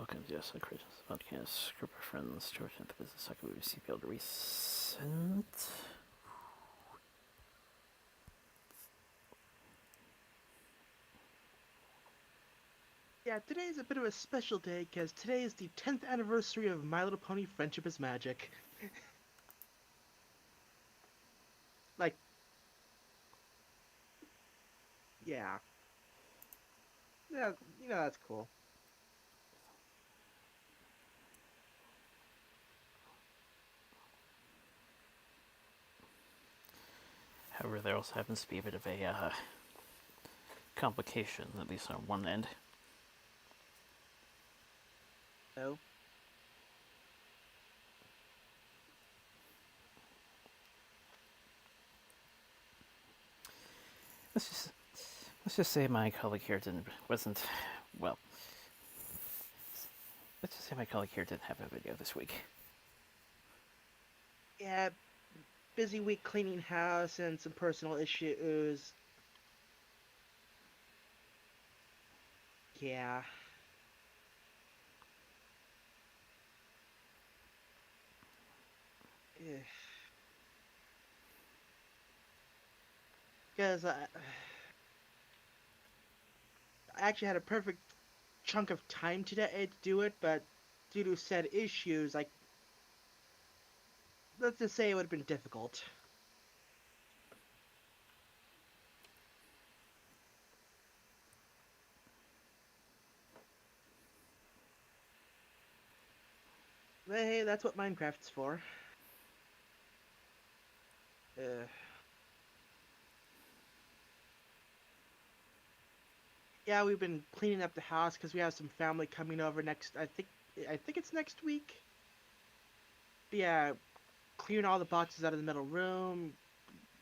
welcome to the Christmas podcast. Group of friends, George and the business cycle we received build recent. Yeah, today is a bit of a special day because today is the 10th anniversary of My Little Pony Friendship is Magic. Like, yeah. Yeah, that's cool. However, there also happens to be a bit of a complication, at least on one end. Oh. Let's just let's just say my colleague here wasn't well. Let's just say my colleague here didn't have a video this week. Yeah, busy week cleaning house and some personal issues. Yeah. Because I actually had a perfect chunk of time today to do it, but due to said issues, like, let's just say it would have been difficult. But hey, that's what Minecraft's for. Uh, yeah, we've been cleaning up the house because we have some family coming over next. I think it's next week. But yeah, clearing all the boxes out of the middle room.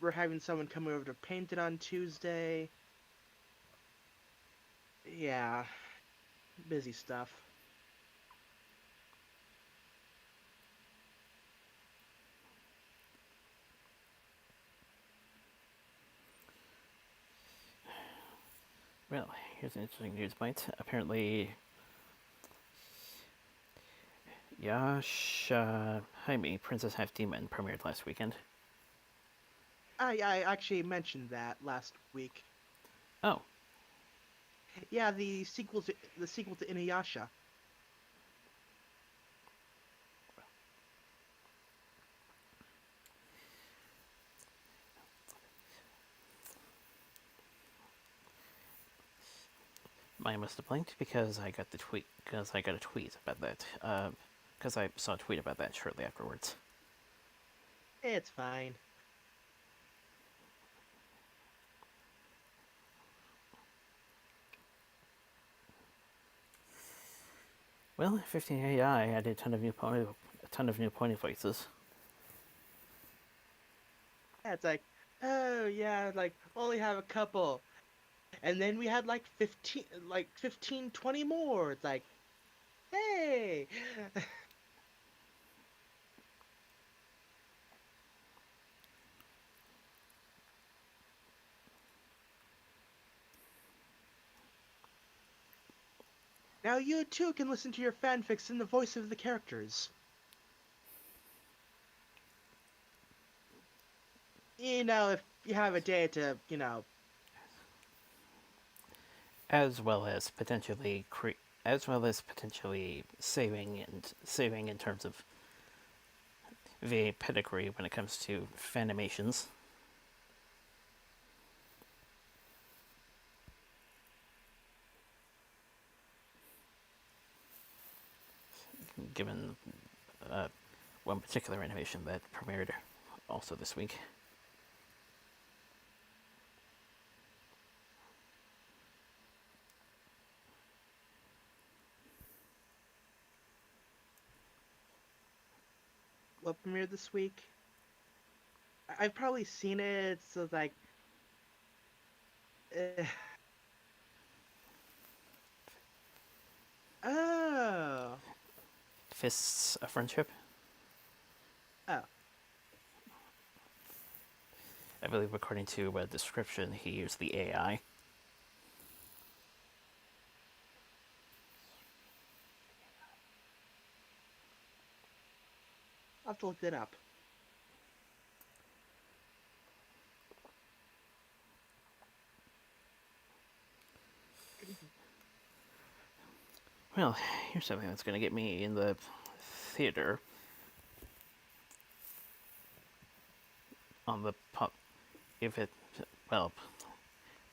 We're having someone come over to paint it on Tuesday. Yeah, busy stuff. Well, here's an interesting news bite. Apparently, Jaime, Princess Half Demon, premiered last weekend. I actually mentioned that last week. Oh, Yeah, the sequel to Inuyasha. I must have blinked because I got the tweet. Because I got a tweet about that. Because I saw a tweet about that shortly afterwards. It's fine. Well, 15 AI added a ton of new pony voices. Yeah, it's like, oh yeah, like only have a couple, and then we had like 15, 20 more. It's like, hey. Now you too can listen to your fanfics in the voice of the characters. If you have a day to, as well as potentially saving in terms of the pedigree when it comes to fanimations. Given uh, one particular animation that premiered also this week. what premiered this week. I've probably seen it, so it's like, eh. Oh, Fists of Friendship. oh, I believe, according to a description, he used the AI. to look it up. Well, here's something that's going to get me in the theater on the pop. If it, well,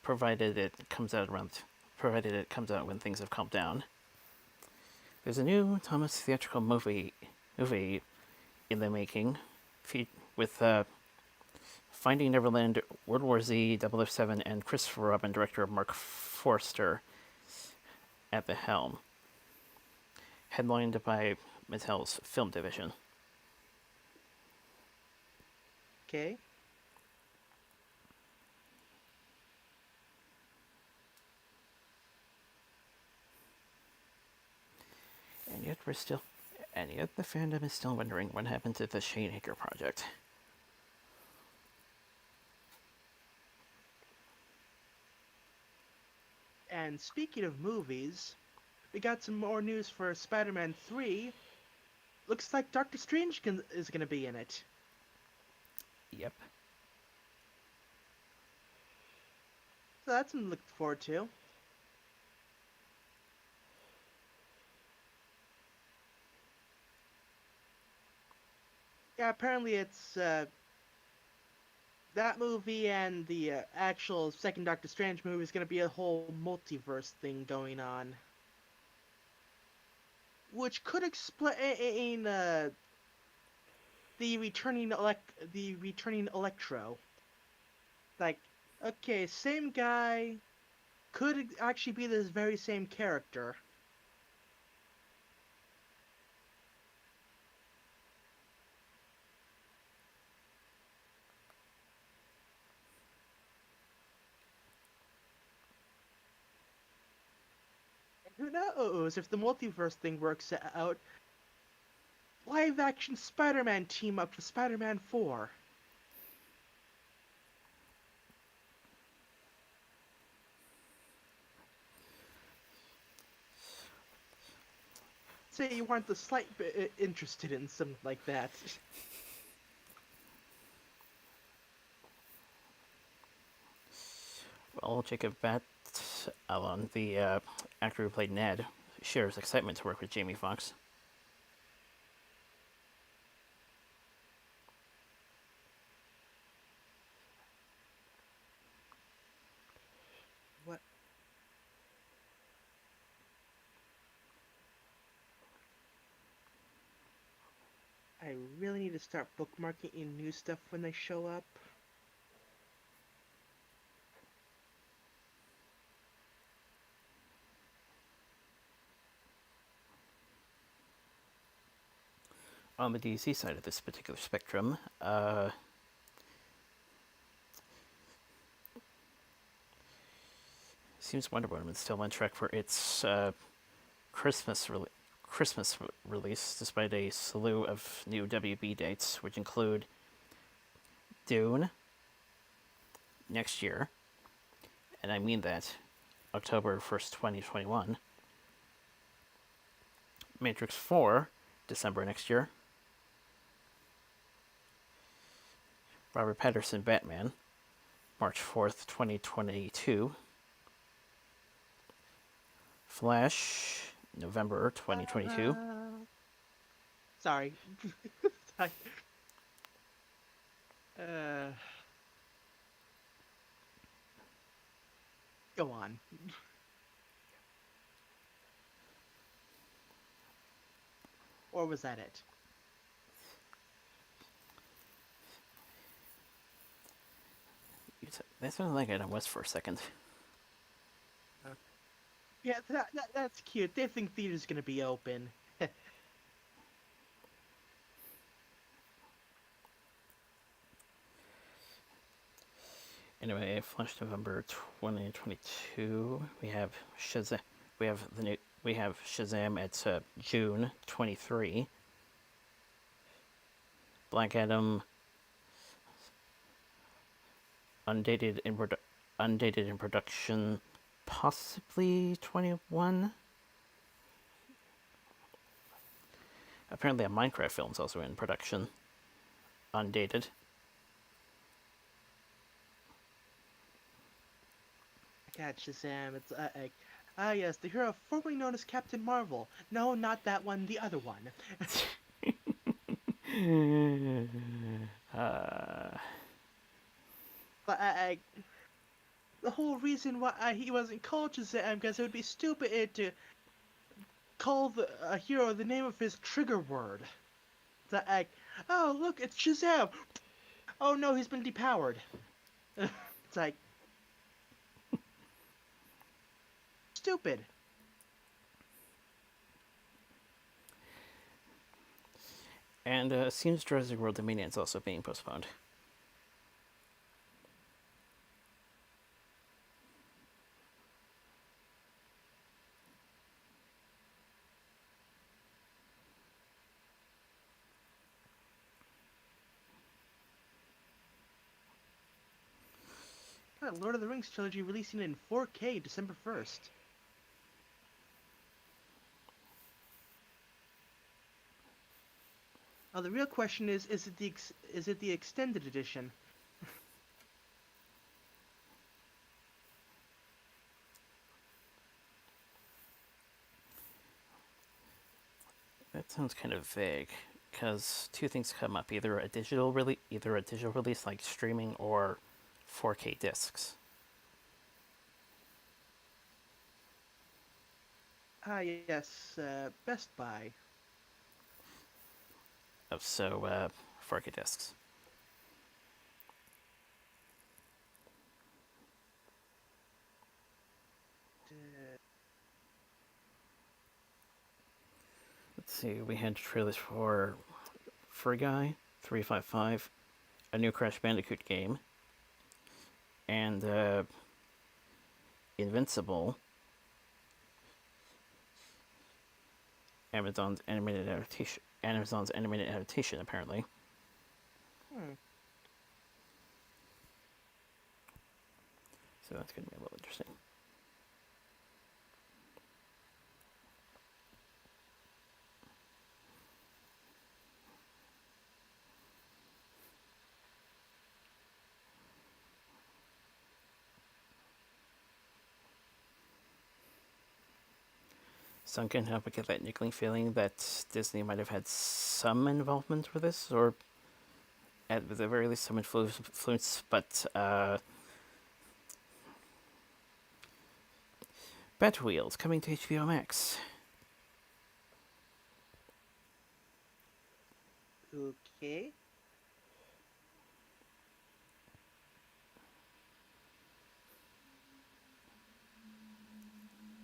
provided it comes out when things have calmed down. There's a new Thomas theatrical movie in the making, with Finding Neverland, World War Z, 007, and Christopher Robin director Mark Forster at the helm, headlined by Mattel's film division. Okay. And yet the fandom is still wondering what happened to the Shane Hager project. And speaking of movies, we got some more news for Spider-Man 3. Looks like Doctor Strange is going to be in it. Yep. So that's something to look forward to. Yeah, apparently it's that movie and the actual second Doctor Strange movie is going to be a whole multiverse thing going on. Which could explain the returning Electro. Like, okay, same guy could actually be this very same character. Who knows if the multiverse thing works out? Live action Spider-Man team up for Spider-Man 4. Say you weren't the slight bit interested in something like that. Well, Jacob Batalon, the actor who played Ned, shares excitement to work with Jamie Foxx. What? I really need to start bookmarking new stuff when they show up. On the DC side of this particular spectrum, seems Wonder Woman is still on track for its Christmas release, despite a slew of new WB dates, which include Dune next year, and I mean that, October 1st, 2021. Matrix 4, December next year. Robert Pattinson Batman, March 4th, 2022. Flash, November 2022. Sorry. Sorry. Uh, go on. Or was that it? That sounded like Adam West for a second. Yeah, that's cute. They think theater's gonna be open. Anyway, Flash November 2022. We have Shazam. We have Shazam at June 23. Black Adam, undated in production, possibly 21. Apparently, a Minecraft film is also in production. undated. God, Shazam, it's like, ah yes, the hero formerly known as Captain Marvel. No, not that one, the other one. But the whole reason why he wasn't called Shazam, because it would be stupid to call a hero the name of his trigger word. It's like, oh look, it's Shazam. Oh no, he's been depowered. It's like, stupid. And seems Jurassic World Dominion is also being postponed. Lord of the Rings trilogy releasing in 4K December 1st. Now the real question is it the extended edition? That sounds kind of vague, because two things come up: either a digital release like streaming, or 4K discs. Ah yes, Best Buy. Oh, so 4K discs. Let's see. We had trailers for Free Guy 355, a new Crash Bandicoot game, and Invincible, Amazon's animated adaptation, apparently. So that's going to be a little interesting. Some can help but get that niggling feeling that Disney might have had some involvement with this, or at the very least some influence, but Batwheels coming to HBO Max. Okay.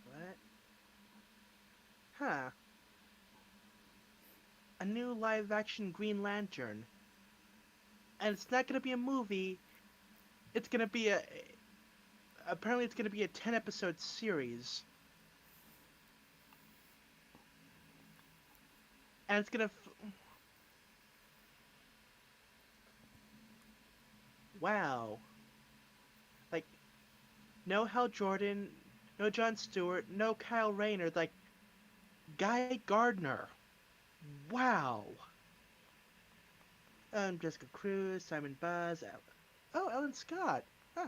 What? Huh. A new live-action Green Lantern. And it's not gonna be a movie. It's gonna be apparently it's gonna be a 10-episode series. And it's gonna wow. Like, no Hal Jordan, no Jon Stewart, no Kyle Rayner, like, Guy Gardner. Wow. Jessica Cruz, Simon Buzz, oh, Ellen Scott. Huh.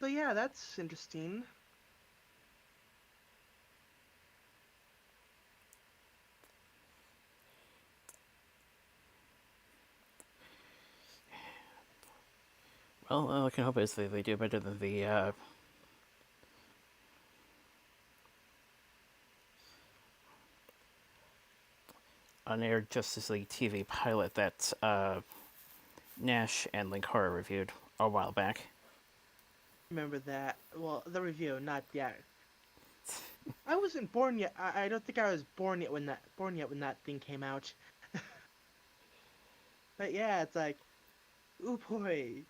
So yeah, that's interesting. Well, all I can hope is they do better than the on-air Justice League TV pilot that Nash and Linkara reviewed a while back. Remember that? Well, the review, not yet. I wasn't born yet. I don't think I was born yet when that thing came out. But yeah, it's like, ooh boy.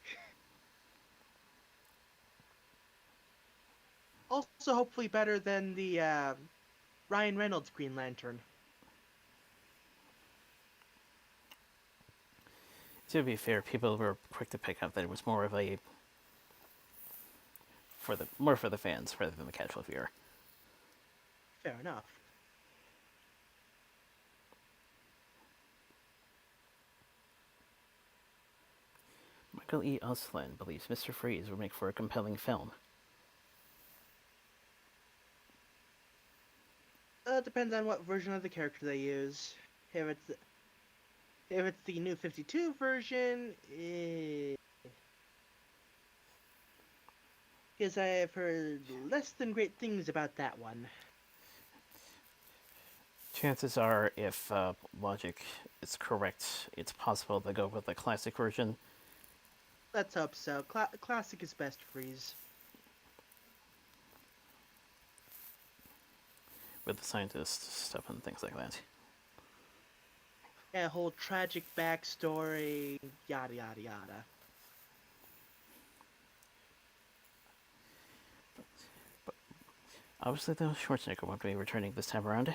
Also, hopefully better than the Ryan Reynolds Green Lantern. To be fair, people were quick to pick up that it was more of a for the fans rather than the casual viewer. Fair enough. Michael E. Oslin believes Mr. Freeze would make for a compelling film. Depends on what version of the character they use. If it's the new 52 version, because I have heard less than great things about that one. Chances are, if logic is correct, it's possible to go with the classic version. Let's hope so. Classic is best, Freeze. With the scientist stuff and things like that. Yeah, whole tragic backstory, yada yada yada. Obviously, though, Schwarzenegger won't be returning this time around.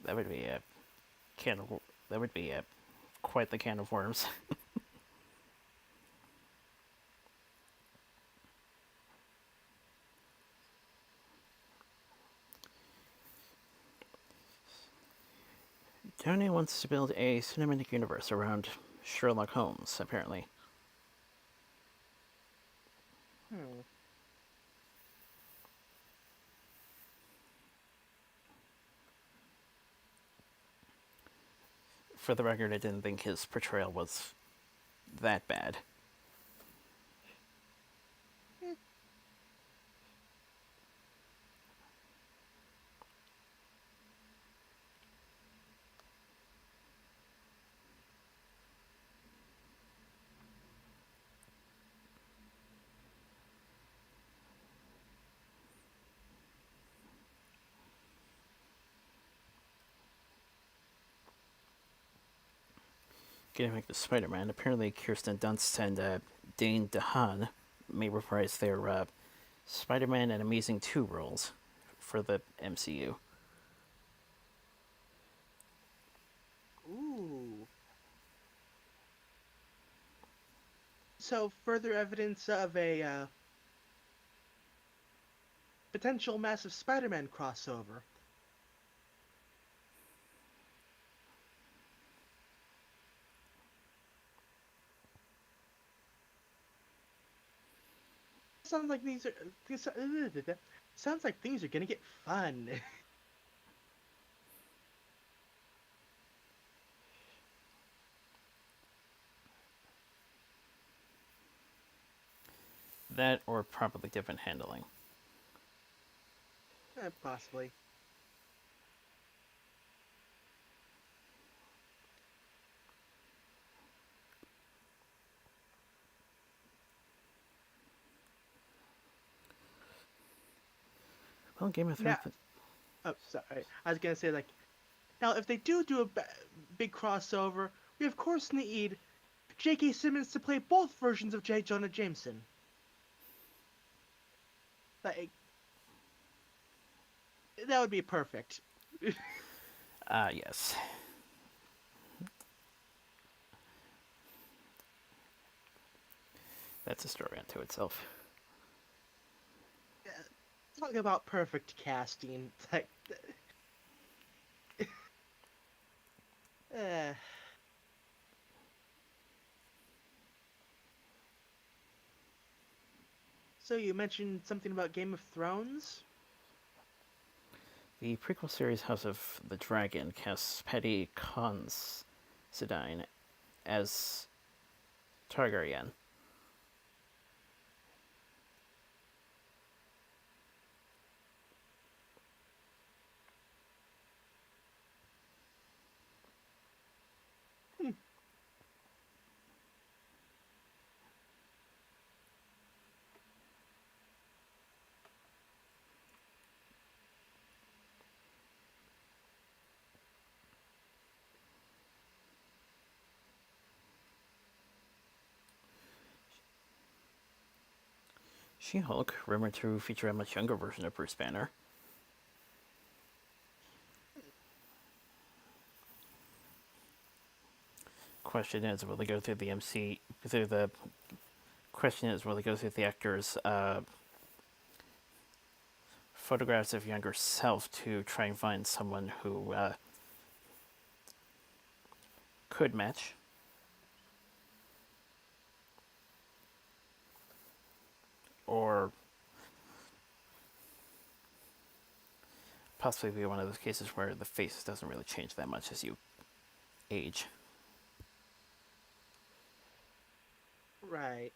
That would be a can of. That would be a quite the can of worms. Tony wants to build a cinematic universe around Sherlock Holmes, apparently. For the record, I didn't think his portrayal was that bad. Getting back to Spider-Man, apparently Kirsten Dunst and Dane DeHaan may reprise their Spider-Man and Amazing 2 roles for the MCU. Ooh. So, further evidence of a potential massive Spider-Man crossover. Sounds like sounds like things are gonna get fun. That or probably different handling. Possibly. Well, Game of Thrones. Oh, sorry. I was gonna say, like, now if they do a big crossover, we of course need J.K. Simmons to play both versions of J. Jonah Jameson. Like, that would be perfect. Yes. That's a story unto itself. Talk about perfect casting. Like, So you mentioned something about Game of Thrones? The prequel series House of the Dragon casts Paddy Considine as Targaryen. She-Hulk, rumored to feature a much younger version of Bruce Banner. Question is, will they go through the question is, will they go through the actor's photographs of younger self to try and find someone who could match. Or possibly be one of those cases where the face doesn't really change that much as you age. Right.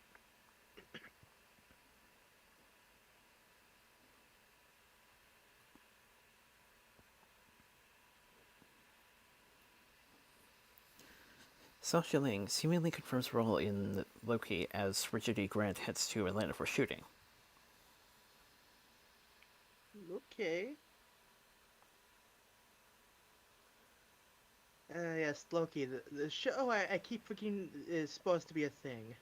Sao Shiling seemingly confirms role in Loki as Richard E. Grant heads to Atlanta for shooting. Okay. Yes, Loki. The show I keep forgetting is supposed to be a thing.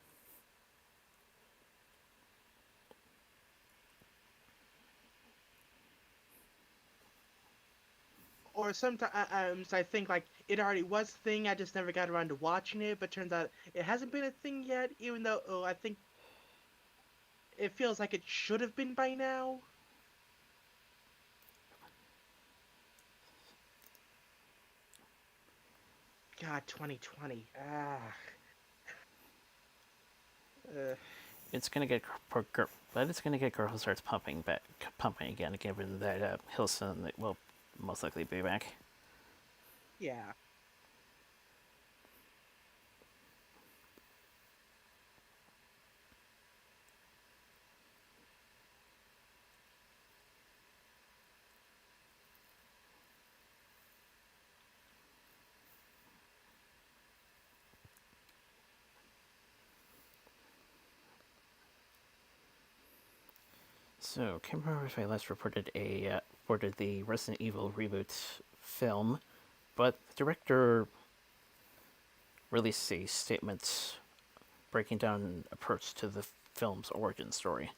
Or sometimes I think like it already was a thing. I just never got around to watching it. But turns out it hasn't been a thing yet. Even though I think it feels like it should have been by now. God, 2020. Uh, It's gonna get, but it's gonna get Girl Who Starts pumping again, given that Hilson will most likely be back. yeah. So, can't remember if I last reported the Resident Evil reboot film, but the director released a statement breaking down an approach to the film's origin story.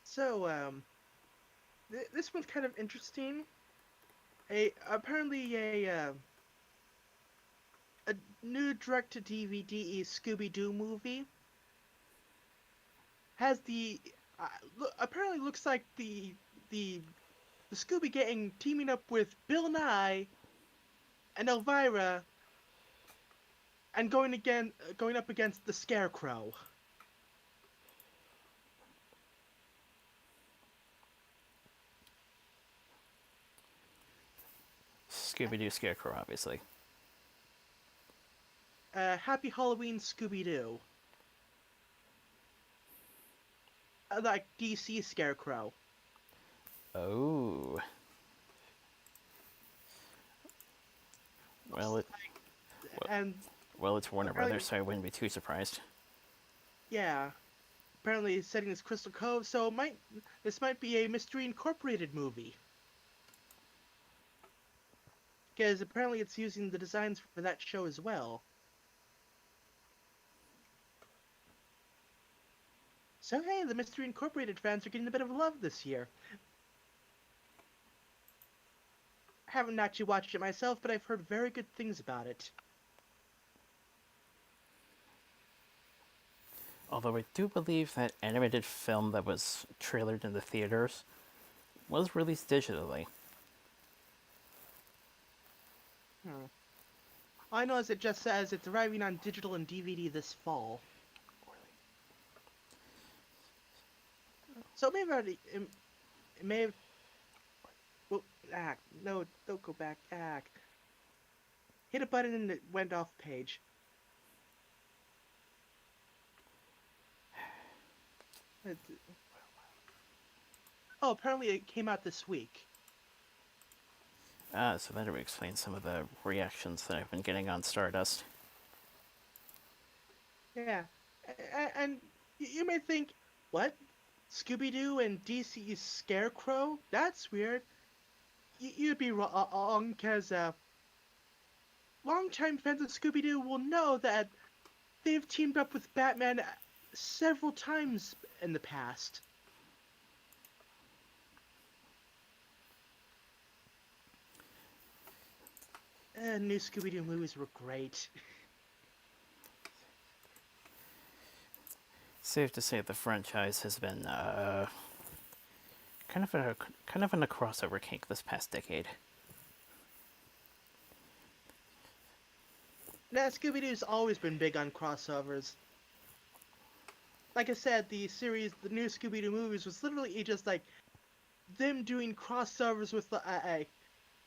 So this one's kind of interesting. Apparently a new direct-to-DVD Scooby-Doo movie has apparently looks like the the Scooby Gang teaming up with Bill Nye and Elvira and going up against the Scarecrow. Scooby Doo Scarecrow, obviously. Happy Halloween, Scooby-Doo. Like DC Scarecrow. Oh. Well, And it's Warner apparently, Brothers, so I wouldn't be too surprised. yeah, apparently setting this Crystal Cove, so this might be a Mystery Incorporated movie. Because apparently it's using the designs for that show as well. So hey, the Mystery Incorporated fans are getting a bit of love this year. I haven't actually watched it myself, but I've heard very good things about it. Although I do believe that animated film that was trailered in the theaters was released digitally. Hmm. All I know is it just says it's arriving on digital and DVD this fall. So it may have. Well, no, don't go back. Hit a button and it went off page. Oh, apparently it came out this week. So that would explain some of the reactions that I've been getting on Stardust. Yeah, and you may think, what? Scooby-Doo and DC's Scarecrow? That's weird. You'd be wrong, because longtime fans of Scooby-Doo will know that they've teamed up with Batman several times in the past. New Scooby-Doo movies were great. Safe to say the franchise has been kind of in a crossover kink this past decade. Now, Scooby-Doo's always been big on crossovers. Like I said, the new Scooby-Doo movies was literally just like them doing crossovers with the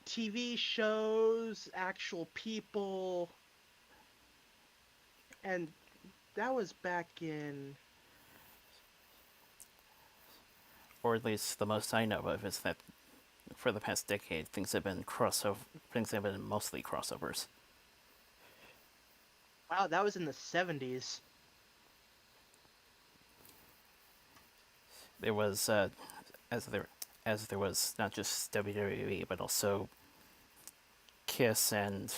TV shows, actual people, and that was back in. Or at least the most I know of is that for the past decade things have been mostly crossovers. Wow, that was in the 70s. There was as there was not just WWE but also Kiss and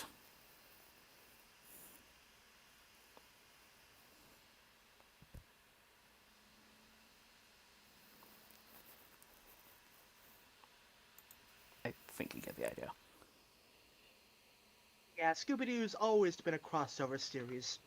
I think you get the idea. Yeah, Scooby-Doo's always been a crossover series.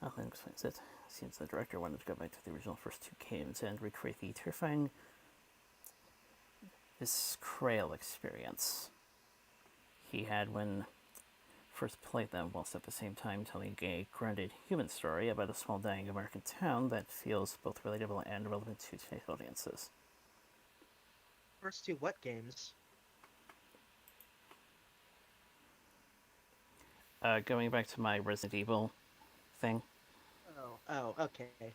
Oh, that explains it. Seems the director wanted to go back to the original first two games and recreate the terrifying Crail experience he had when first played them, whilst at the same time telling a grounded human story about a small dying American town that feels both relatable and relevant to today's audiences. First two what games? Going back to my Resident Evil thing, Oh, okay.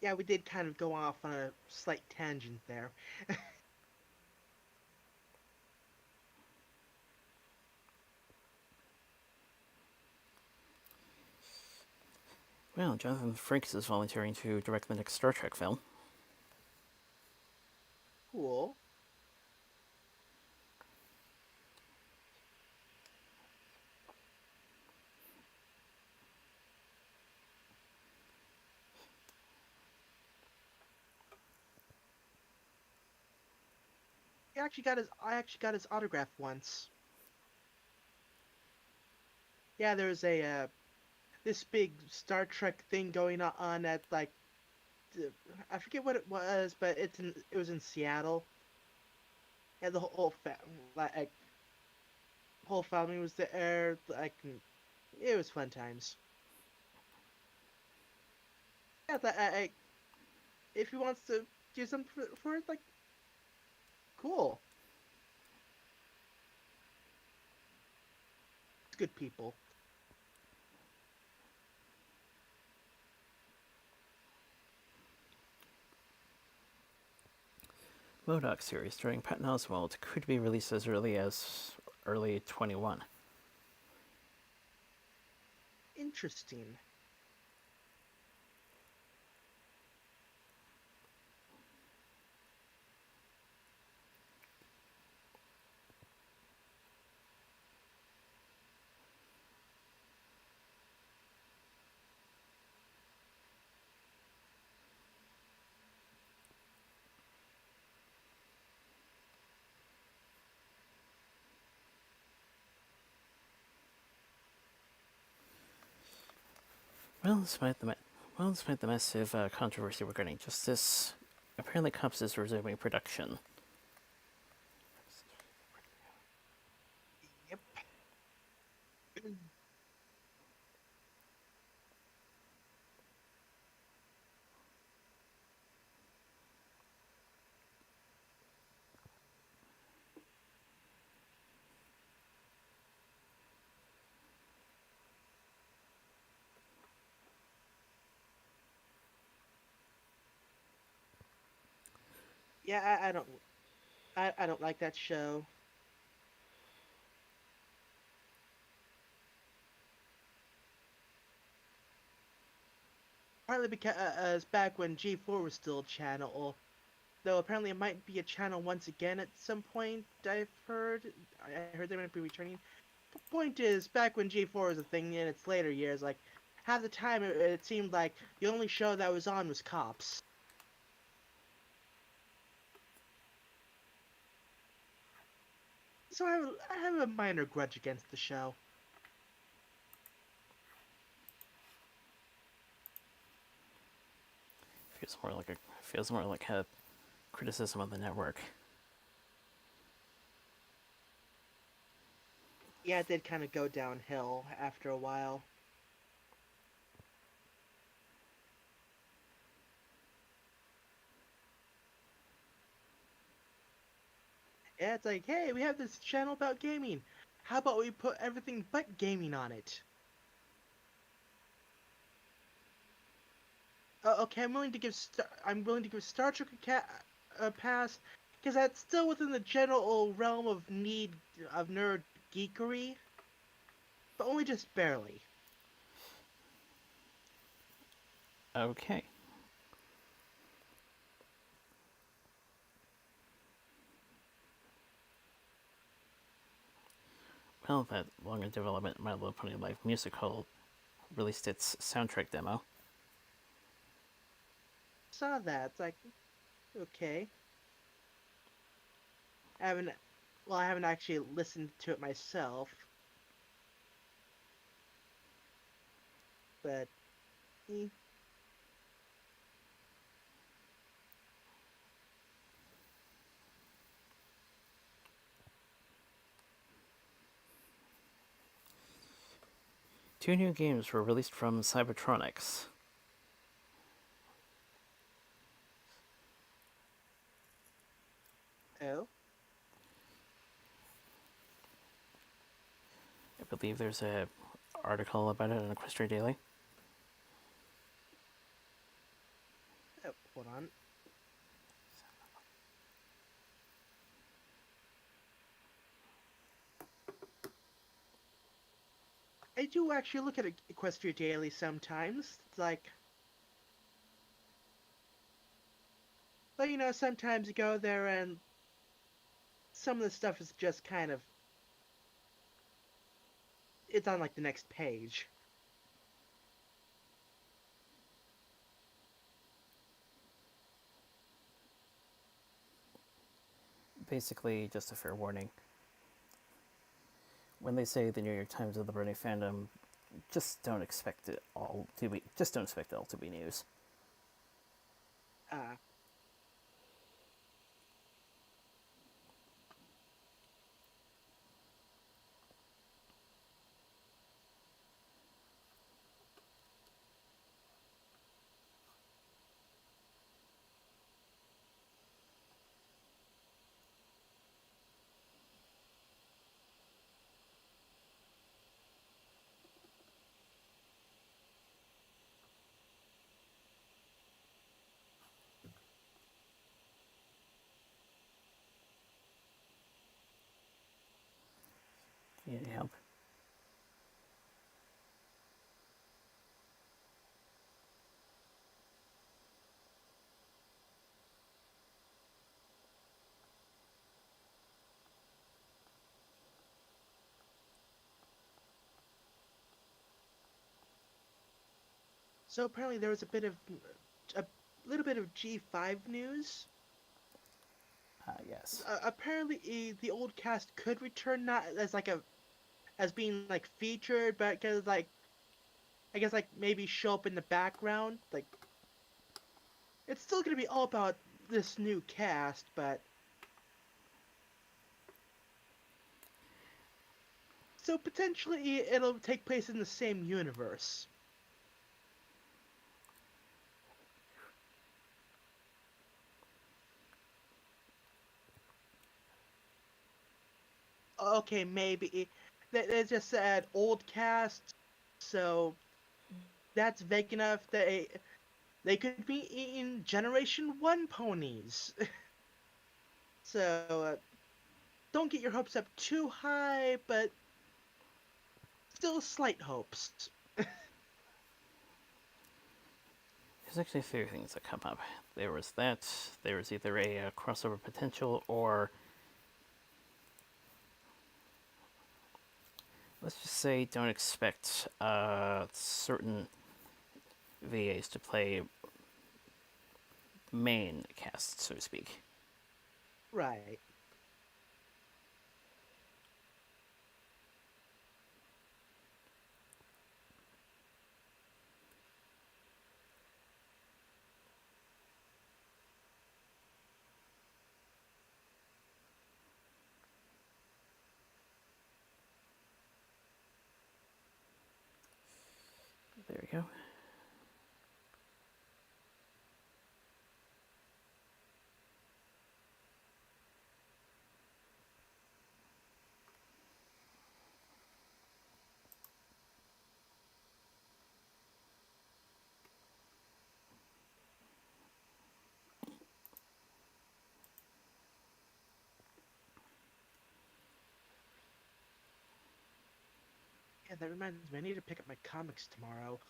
Yeah, we did kind of go off on a slight tangent there. well, Jonathan Frakes is volunteering to direct the next Star Trek film. Cool. I actually got his autograph once. Yeah, there was a this big Star Trek thing going on at like I forget what it was, but it was in Seattle. Yeah, the whole family was there. Like it was fun times. Yeah, if he wants to do something for it, like cool. It's good people. MODOK series starring Patton Oswalt could be released as early as early 21. Interesting. Despite the massive controversy regarding justice, apparently Cops is resuming production. Yep. Yeah, I don't like that show. Partly because back when G4 was still a channel, though apparently it might be a channel once again at some point. I heard they might be returning. Point is, back when G4 was a thing in its later years, like half the time it seemed like the only show that was on was Cops. So I have a minor grudge against the show. Feels more like a criticism of the network. Yeah, it did kind of go downhill after a while. Yeah, it's like, hey, we have this channel about gaming. How about we put everything but gaming on it? Okay, I'm willing to give Star Trek a pass because that's still within the general realm of need of nerd geekery, but only just barely. Okay. Well, that long in development My Little Pony Life musical released its soundtrack demo. Saw that. It's like, okay. I haven't, I haven't actually listened to it myself, but eh. Two new games were released from Cybertronics. Oh, I believe there's a article about it on Equestria Daily. hold on. I do actually look at Equestria Daily sometimes. It's like, but sometimes you go there and some of the stuff is just kind of it's on like the next page. Basically, just a fair warning. When they say the New York Times of the Bernie fandom, just don't expect it all to be. Just don't expect it all to be news. Uh, You need help? so apparently there was a little bit of G5 news. Yes. Apparently the old cast could return, not as like a as being like featured, but because like I guess like maybe show up in the background. Like it's still gonna be all about this new cast, but so potentially it'll take place in the same universe. Okay, maybe they just said old cast, so that's vague enough that they could be in Generation 1 ponies. So don't get your hopes up too high, but still slight hopes. There's actually a few things that come up. There was that. There was either a crossover potential, or let's just say don't expect certain VAs to play main cast, so to speak. Right. There we go. Yeah, that reminds me. I need to pick up my comics tomorrow.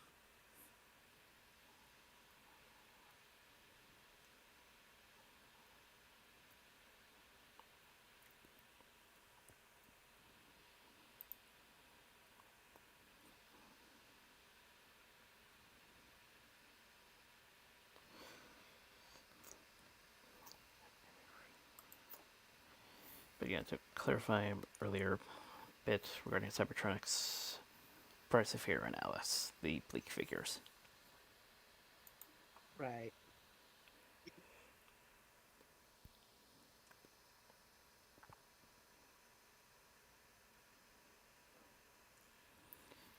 But yeah, to clarify earlier bit regarding Cybertronics, Price of Fear and Alice, the Bleak figures. Right.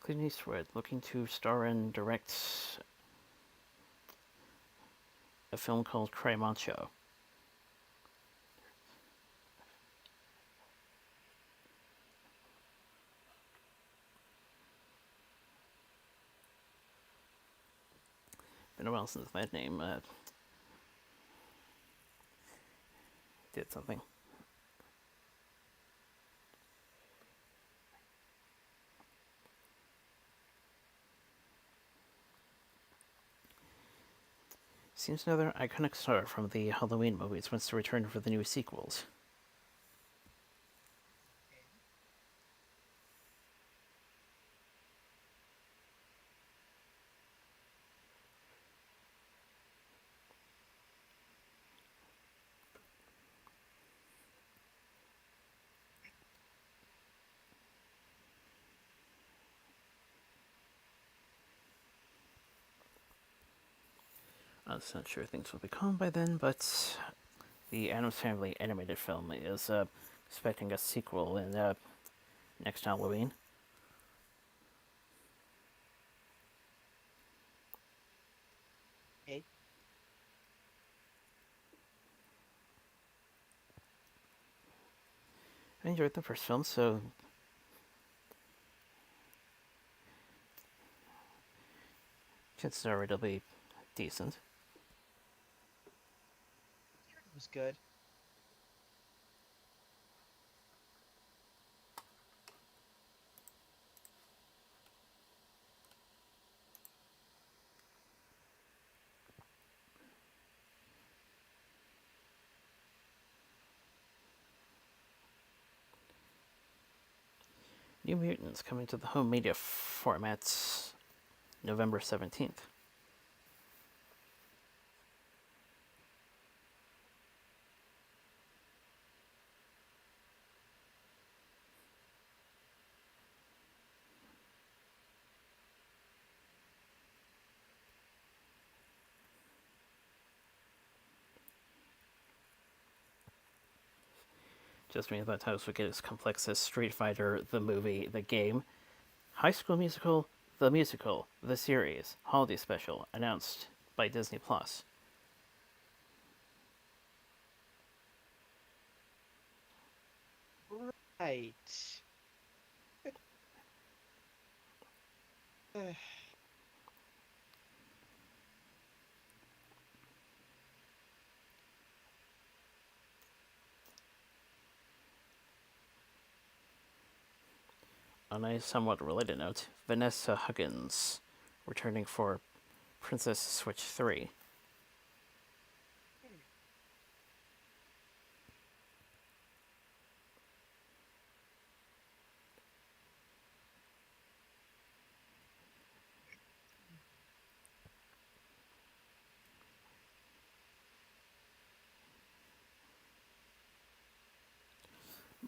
Clint Eastwood looking to star and direct a film called Cry Macho. Been a while since that name did something. Seems another iconic star from the Halloween movies wants to return for the new sequels. I'm not sure things will be calm by then, but the Addams Family animated film is expecting a sequel in next Halloween. Okay. I enjoyed the first film, so chances are it'll be decent. It was good. New Mutants coming to the home media formats November 17th. Just when you thought titles would get as complex as Street Fighter, the movie, the game, High School Musical, the series, holiday special, announced by Disney Plus. Right. On a somewhat related note, Vanessa Huggins returning for Princess Switch 3.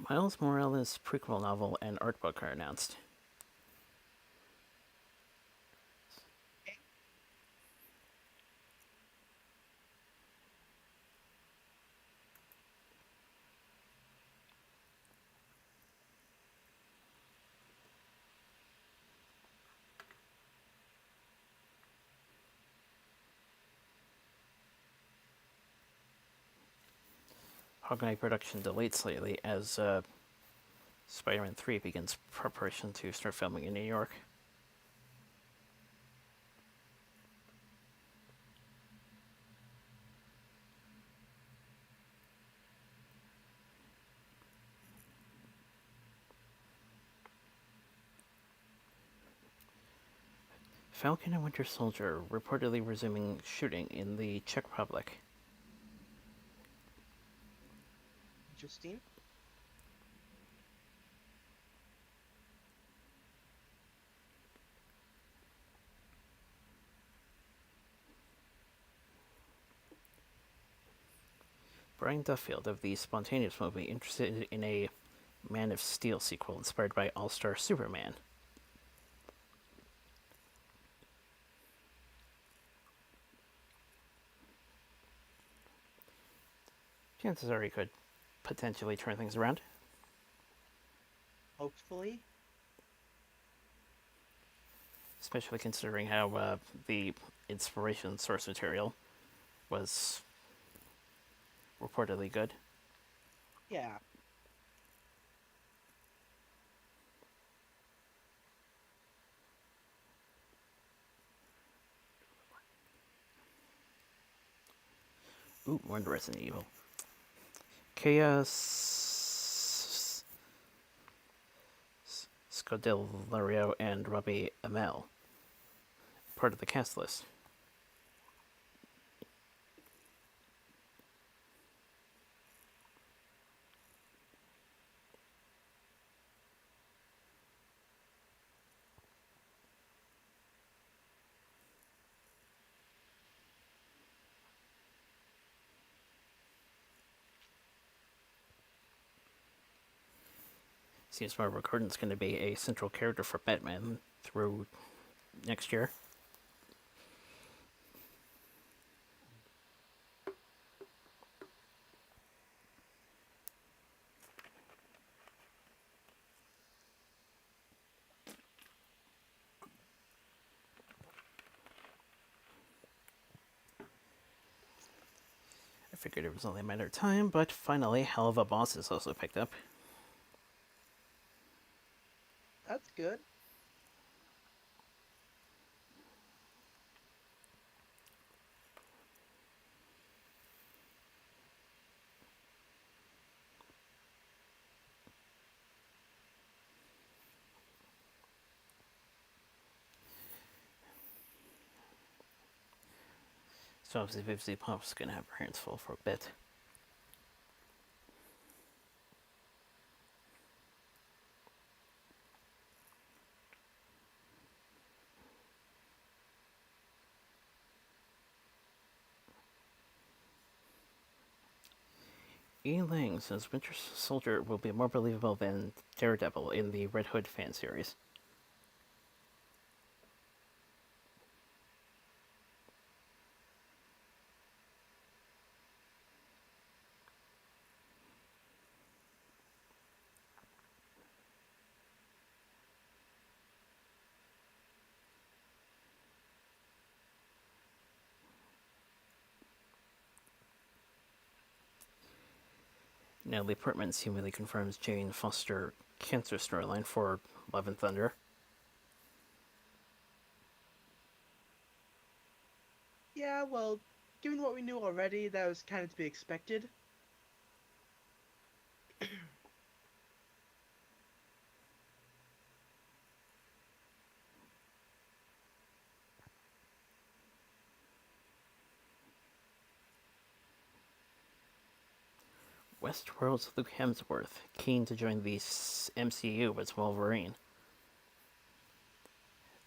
Miles Morales' prequel novel and art book are announced. Hawkeye production delayed slightly as Spider-Man 3 begins preparation to start filming in New York. Falcon and Winter Soldier reportedly resuming shooting in the Czech Republic. Interesting. Brian Duffield of the Spontaneous movie interested in a Man of Steel sequel inspired by All-Star Superman. Chances are he could potentially turn things around. Hopefully. Especially considering how the inspiration source material was reportedly good. Yeah. Ooh, more into Resident Evil. Chaos Scodelario and Robbie Amell, part of the cast list. Seems Barbara Gordon's going to be a central character for Batman through next year. I figured it was only a matter of time, but finally, Hell of a Boss is also picked up. That's good. So obviously, Vivzy Pop's going to have her hands full for a bit. E. Lang says Winter Soldier will be more believable than Daredevil in the Red Hood fan series. Natalie Portman seemingly confirms Jane Foster cancer storyline for Love and Thunder. Yeah, well, given what we knew already, that was kind of to be expected. Westworld's Luke Hemsworth, keen to join the MCU as Wolverine.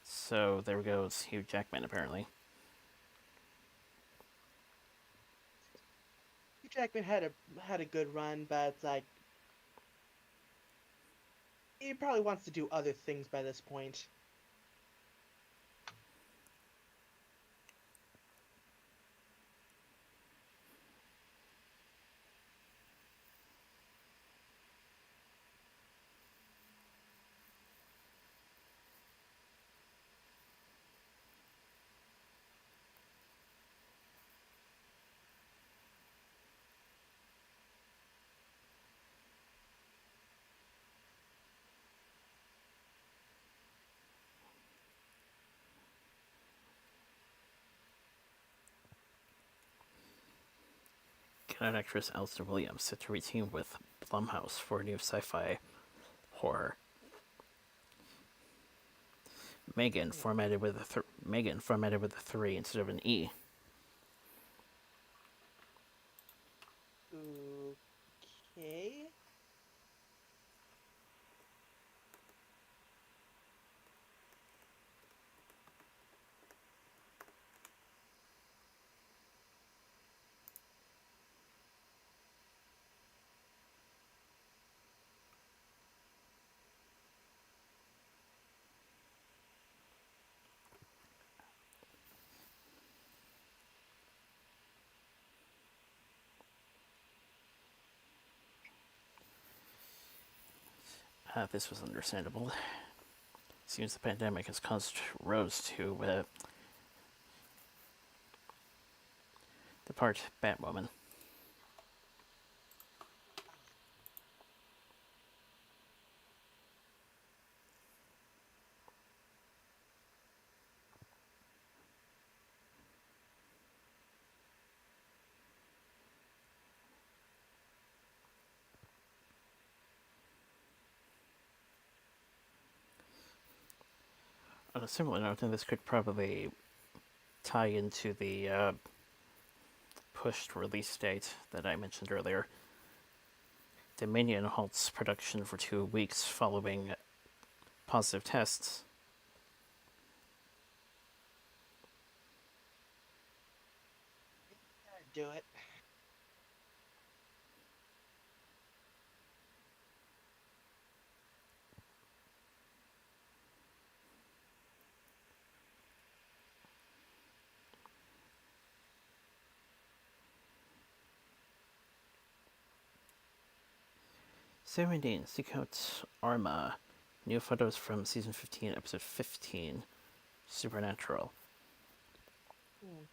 So there goes Hugh Jackman, apparently. Hugh Jackman had a good run, but it's like he probably wants to do other things by this point. Cadet actress Alistair Williams set to reteam with Blumhouse for a new sci-fi horror. Megan formatted with a 3 instead of an E. Okay. This was understandable. Seems the pandemic has caused Rose to depart Batwoman. On a similar note, and this could probably tie into the pushed release date that I mentioned earlier. Dominion halts production for 2 weeks following positive tests. Do it. '17, seek out Arma. New photos from season 15, episode 15, Supernatural. Hmm.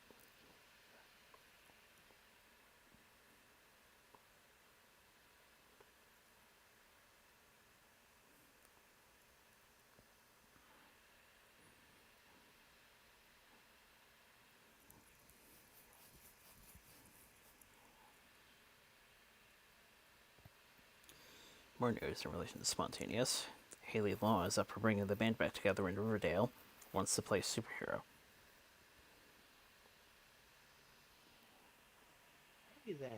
More news in relation to Spontaneous. Haley Law is up for bringing the band back together in Riverdale, wants to play superhero. Maybe then.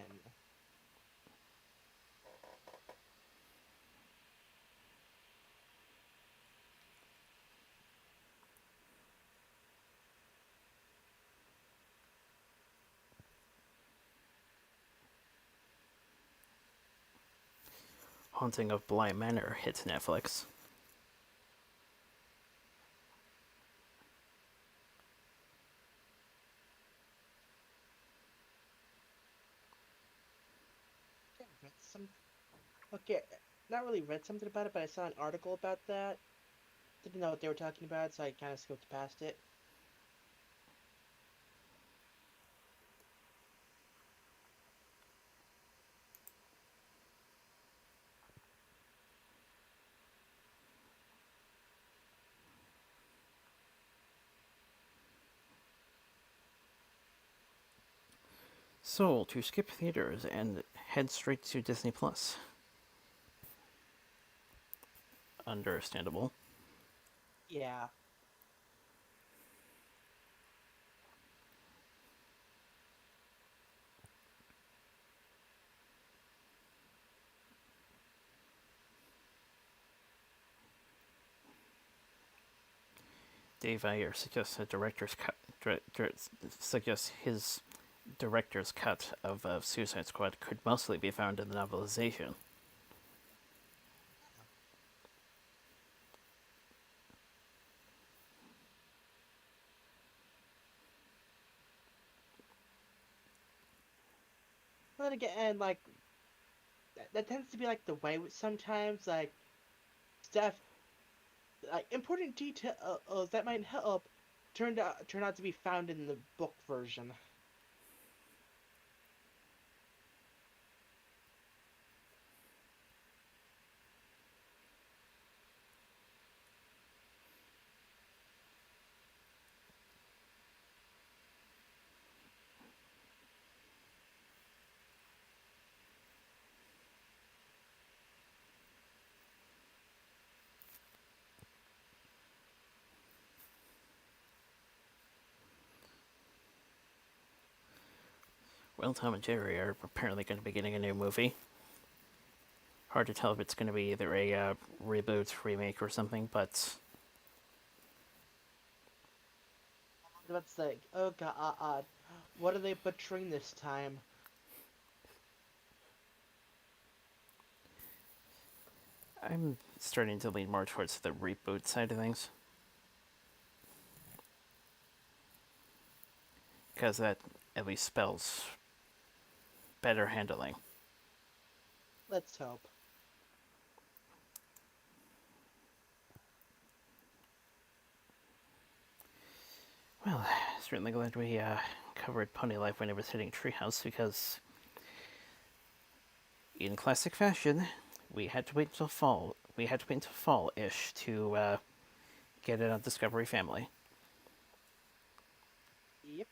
Haunting of Bly Manor hits Netflix. Yeah, read some. Okay, not really read something about it, but I saw an article about that. Didn't know what they were talking about, so I kind of skipped past it. Soul to skip theaters and head straight to Disney Plus. Understandable. Yeah. Dave Ayer suggests a director's cut. Suggests his director's cut of Suicide Squad could mostly be found in the novelization. But then again, like that tends to be like the way with sometimes like stuff like important details that might help turn out to be found in the book version. Well, Tom and Jerry are apparently going to be getting a new movie. Hard to tell if it's going to be either a reboot, remake, or something, but But it's like, oh god, what are they butchering this time? I'm starting to lean more towards the reboot side of things. Because that at least spells better handling. Let's hope. Well, certainly glad we covered Pony Life when it was hitting Treehouse, because in classic fashion, we had to wait until fall. We had to wait until fall-ish to get it on Discovery Family. Yep.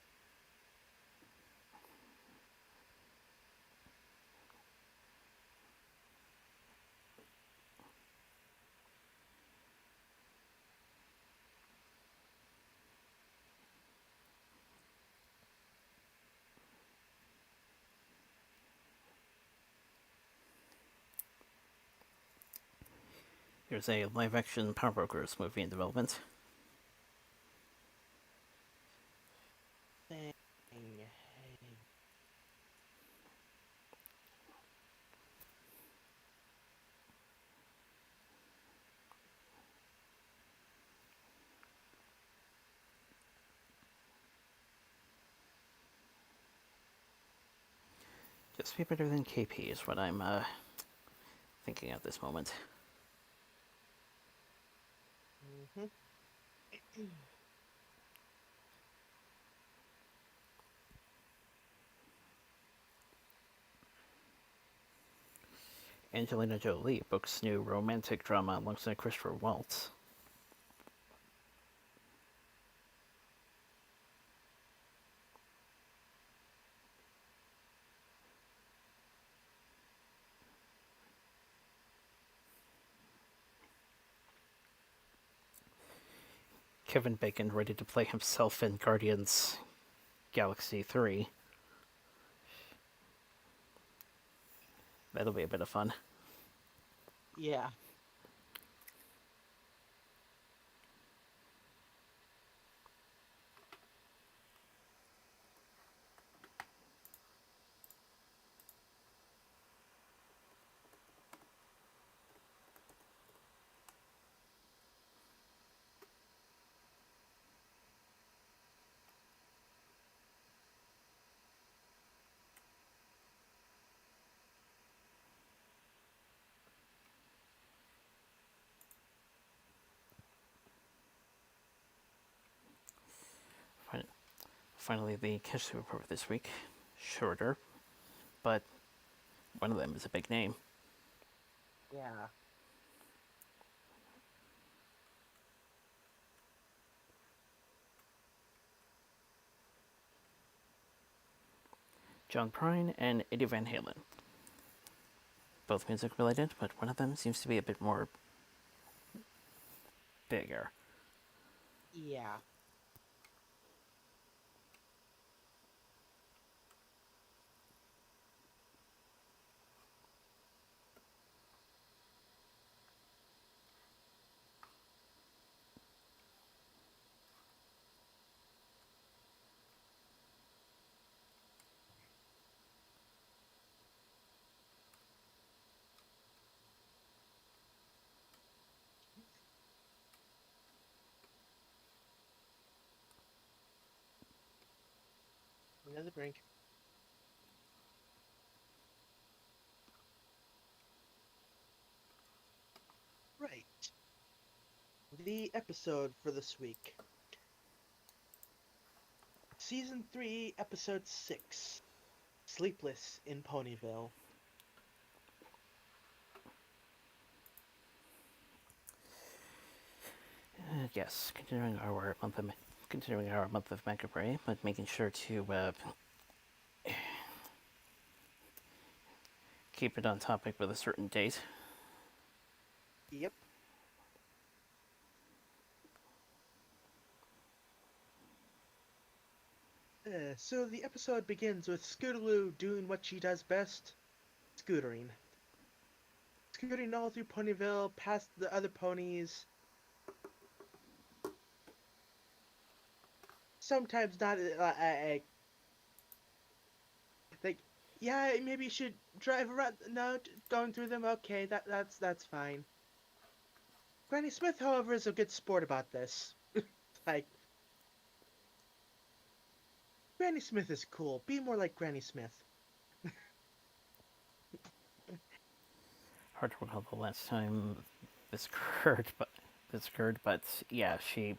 There's a live-action Power Brokers movie in development. Dang. Just be better than KP is what I'm thinking at this moment. Mm-hmm. Angelina Jolie books new romantic drama alongside Christopher Waltz. Kevin Bacon ready to play himself in Guardians Galaxy 3. That'll be a bit of fun. Yeah. Finally, the cast report this week. Shorter, but one of them is a big name. Yeah. John Prine and Eddie Van Halen. Both music related, but one of them seems to be a bit more bigger. Yeah. Another drink. Right. The episode for this week. Season 3, Episode 6. Sleepless in Ponyville. Yes, continuing our month of Macabre, but making sure to keep it on topic with a certain date. Yep. So the episode begins with Scootaloo doing what she does best, scootering. Scooting all through Ponyville, past the other ponies. Sometimes not, like, yeah, maybe you should drive around. No, going through them. Okay, that's fine. Granny Smith, however, is a good sport about this. Like, Granny Smith is cool. Be more like Granny Smith. Hard to recall the last time this occurred, but yeah, she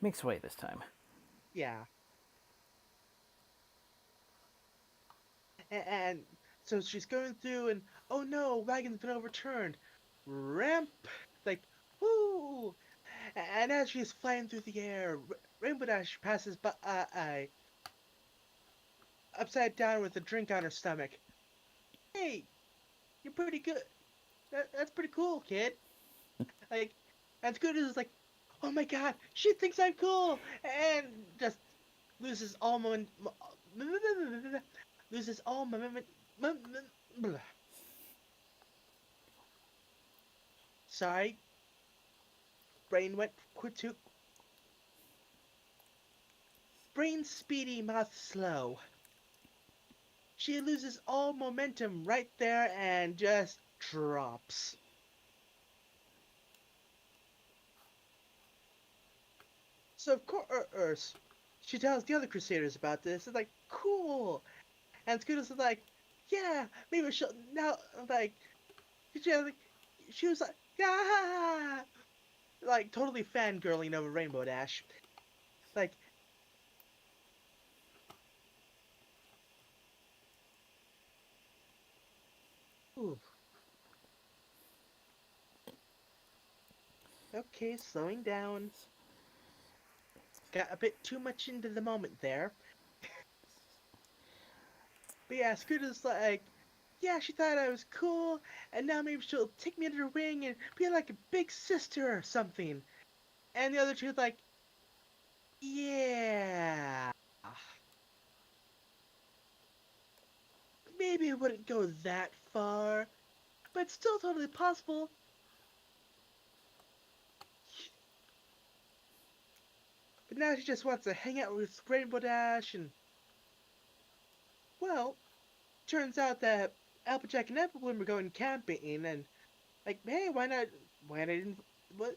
makes way this time. Yeah. And so she's going through, and oh no, wagon's been overturned. Ramp, like, whoo! And as she's flying through the air, Rainbow Dash passes by, upside down with a drink on her stomach. Hey, you're pretty good. That's pretty cool, kid. Like, and Scooter is like, oh my god, she thinks I'm cool, and just loses all moment, loses all moment. Sorry, brain went too. Brain speedy, mouth slow. She loses all momentum right there and just drops. So of course, she tells the other Crusaders about this. It's like, cool. And Scooter's like, yeah, maybe she'll now, like, like, she was like, yeah, like totally fangirling over Rainbow Dash. Like, ooh, okay, slowing down. Got a bit too much into the moment there. But yeah, Scooter's like, yeah, she thought I was cool, and now maybe she'll take me under her wing and be like a big sister or something. And the other two's like, yeah. Maybe it wouldn't go that far, but still totally possible. But now she just wants to hang out with Rainbow Dash, and, well, turns out that Applejack and Applebloom are going camping, and, like, hey, why not, what,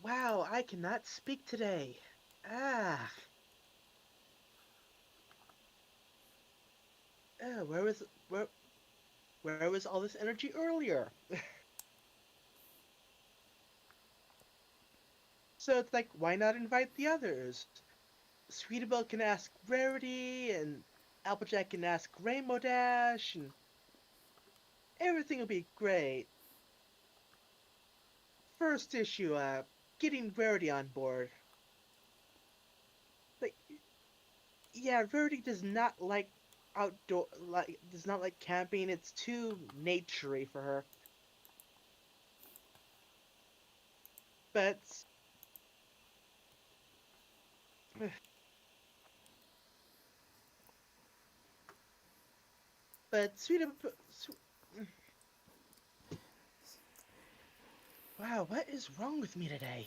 wow, I cannot speak today. Ah, uh, where was, where, where was all this energy earlier? So it's like, why not invite the others? Sweetabelle can ask Rarity, and Applejack can ask Rainbow Dash, and everything will be great. First issue, getting Rarity on board. Like, yeah, Rarity does not like does not like camping. It's too naturey for her. But, but wow, what is wrong with me today?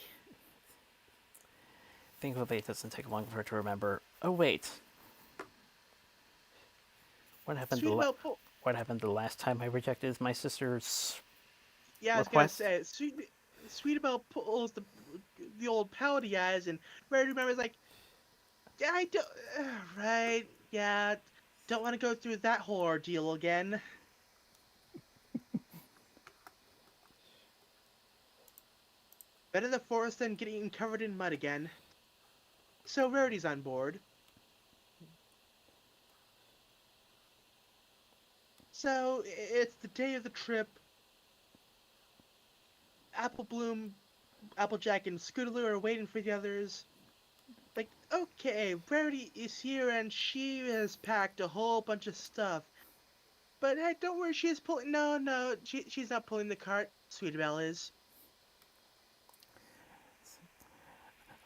Thankfully, it doesn't take long for her to remember. Oh wait, what happened the Sweetabelle, what happened the last time I rejected my sister's yeah, I was gonna request? say, Sweetabelle pulls the old pouty eyes, and Rarity remembers like, Yeah, I don't. Right. Yeah. Don't want to go through that whole ordeal again. Better the forest than getting covered in mud again. So Rarity's on board. So it's the day of the trip. Apple Bloom, Applejack, and Scootaloo are waiting for the others. Like, okay, Rarity is here and she has packed a whole bunch of stuff. But hey, don't worry, she is pulling. No, no, she's not pulling the cart. Sweetabelle is.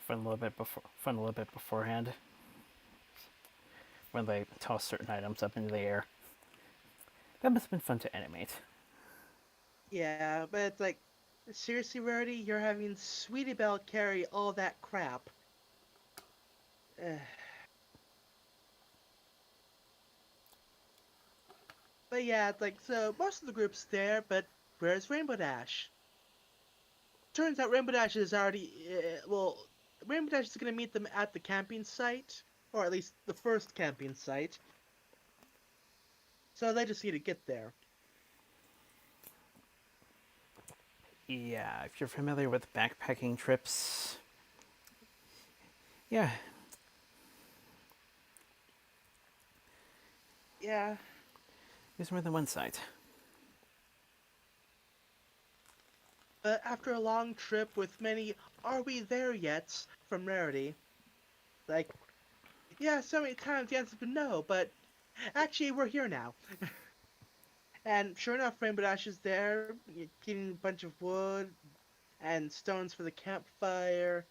Fun a little bit beforehand when they toss certain items up into the air. That must have been fun to animate. Yeah, but it's like, seriously, Rarity, you're having Sweetabelle carry all that crap. Ugh. But yeah, it's like, so most of the group's there, but where's Rainbow Dash? Turns out Rainbow Dash is already, Rainbow Dash is gonna meet them at the camping site, or at least the first camping site. So they just need to get there. Yeah, if you're familiar with backpacking trips, yeah, Yeah, there's more than one site. but after a long trip with many "Are we there yet?" from Rarity, like, yeah, so many times the answer's been no, but actually we're here now. And sure enough, Rainbow Dash is there, getting a bunch of wood and stones for the campfire.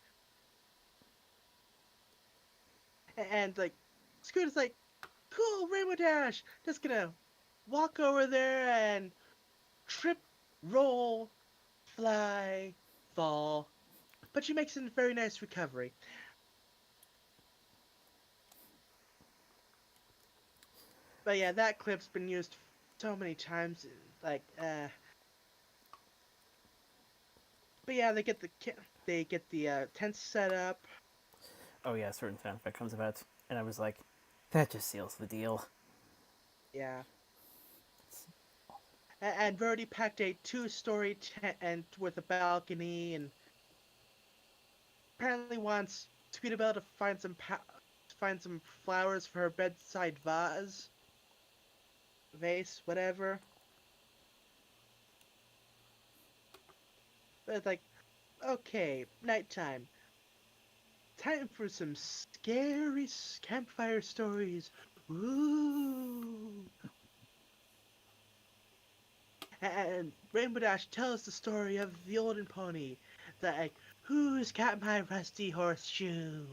And like, Scooter's like, cool, Rainbow Dash! Just gonna walk over there and trip, roll, fly, fall. But she makes a very nice recovery. But yeah, that clip's been used so many times. Like, but yeah, they get the tents set up. Oh yeah, a certain sound effect comes about, and I was like, that just seals the deal. Yeah, and Verdi packed a two-story tent with a balcony, and apparently wants Tweetabelle to find some flowers for her bedside vase, whatever. But it's like, okay, nighttime. Time for some scary campfire stories. Ooh. And Rainbow Dash tells the story of the olden pony. Like, who's got my rusty horseshoe?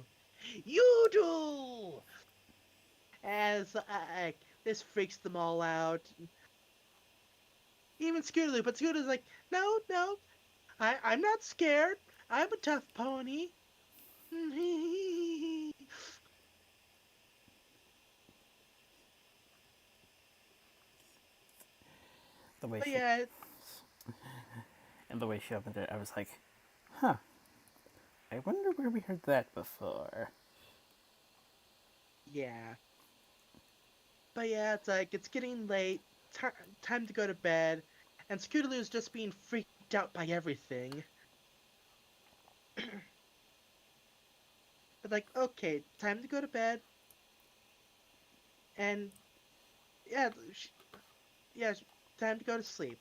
You do! As like this freaks them all out. Even Scootaloo, but Scootaloo's like, no, no, I'm not scared. I'm a tough pony. The way But she yeah, and the way she opened it, I was like, huh. I wonder where we heard that before. yeah. But yeah, it's like it's getting late. Time to go to bed, and Scootaloo's just being freaked out by everything. But like, okay, time to go to bed, and yeah, yeah, time to go to sleep.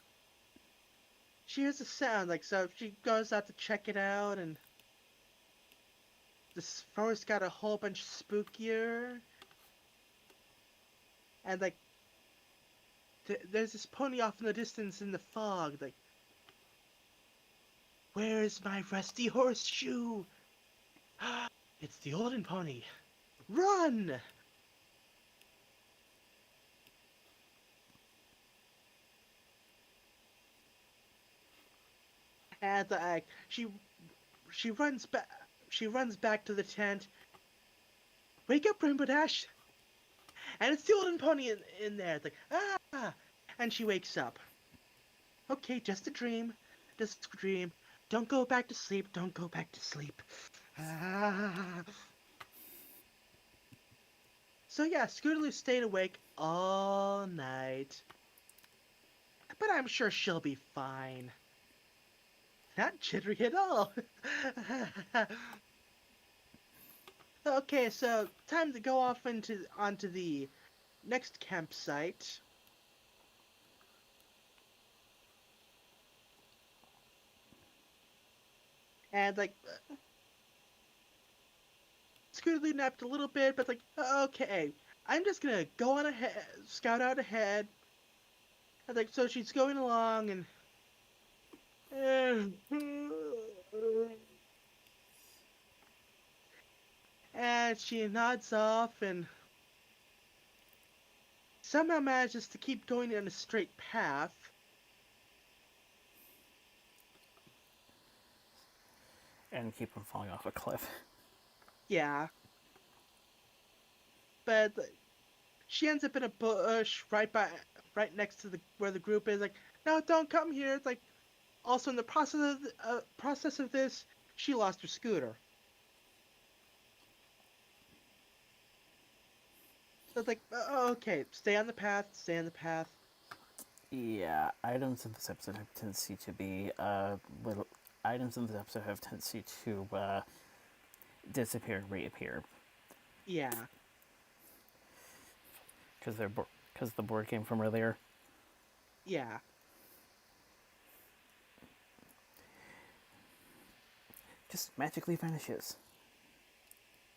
She hears a sound, like so she goes out to check it out, and this forest got a whole bunch spookier, and like there's this pony off in the distance in the fog, like, where's my rusty horseshoe? It's the olden pony. Run! And she runs back. She runs back to the tent. Wake up, Rainbow Dash! And it's the olden pony in there. It's like, ah! And she wakes up. Okay, just a dream. Just a dream. Don't go back to sleep. Don't go back to sleep. Ah. So yeah, Scootaloo stayed awake all night. But I'm sure she'll be fine. Not jittery at all. Okay, so time to go off onto the next campsite. And like Scootaloo napped a little bit, but like okay, I'm just gonna go on ahead, scout out ahead. And like so she's going along and she nods off and somehow manages to keep going in a straight path. And keep from falling off a cliff. Yeah, but she ends up in a bush right next to the where the group is. Like, no, don't come here. It's like also in the process of this, she lost her scooter. So it's like, okay, stay on the path, stay on the path. Yeah, items in this episode have tendency to be little. Items in this episode have tendency to disappear and reappear Yeah, because because the board came from earlier. yeah, Just magically vanishes.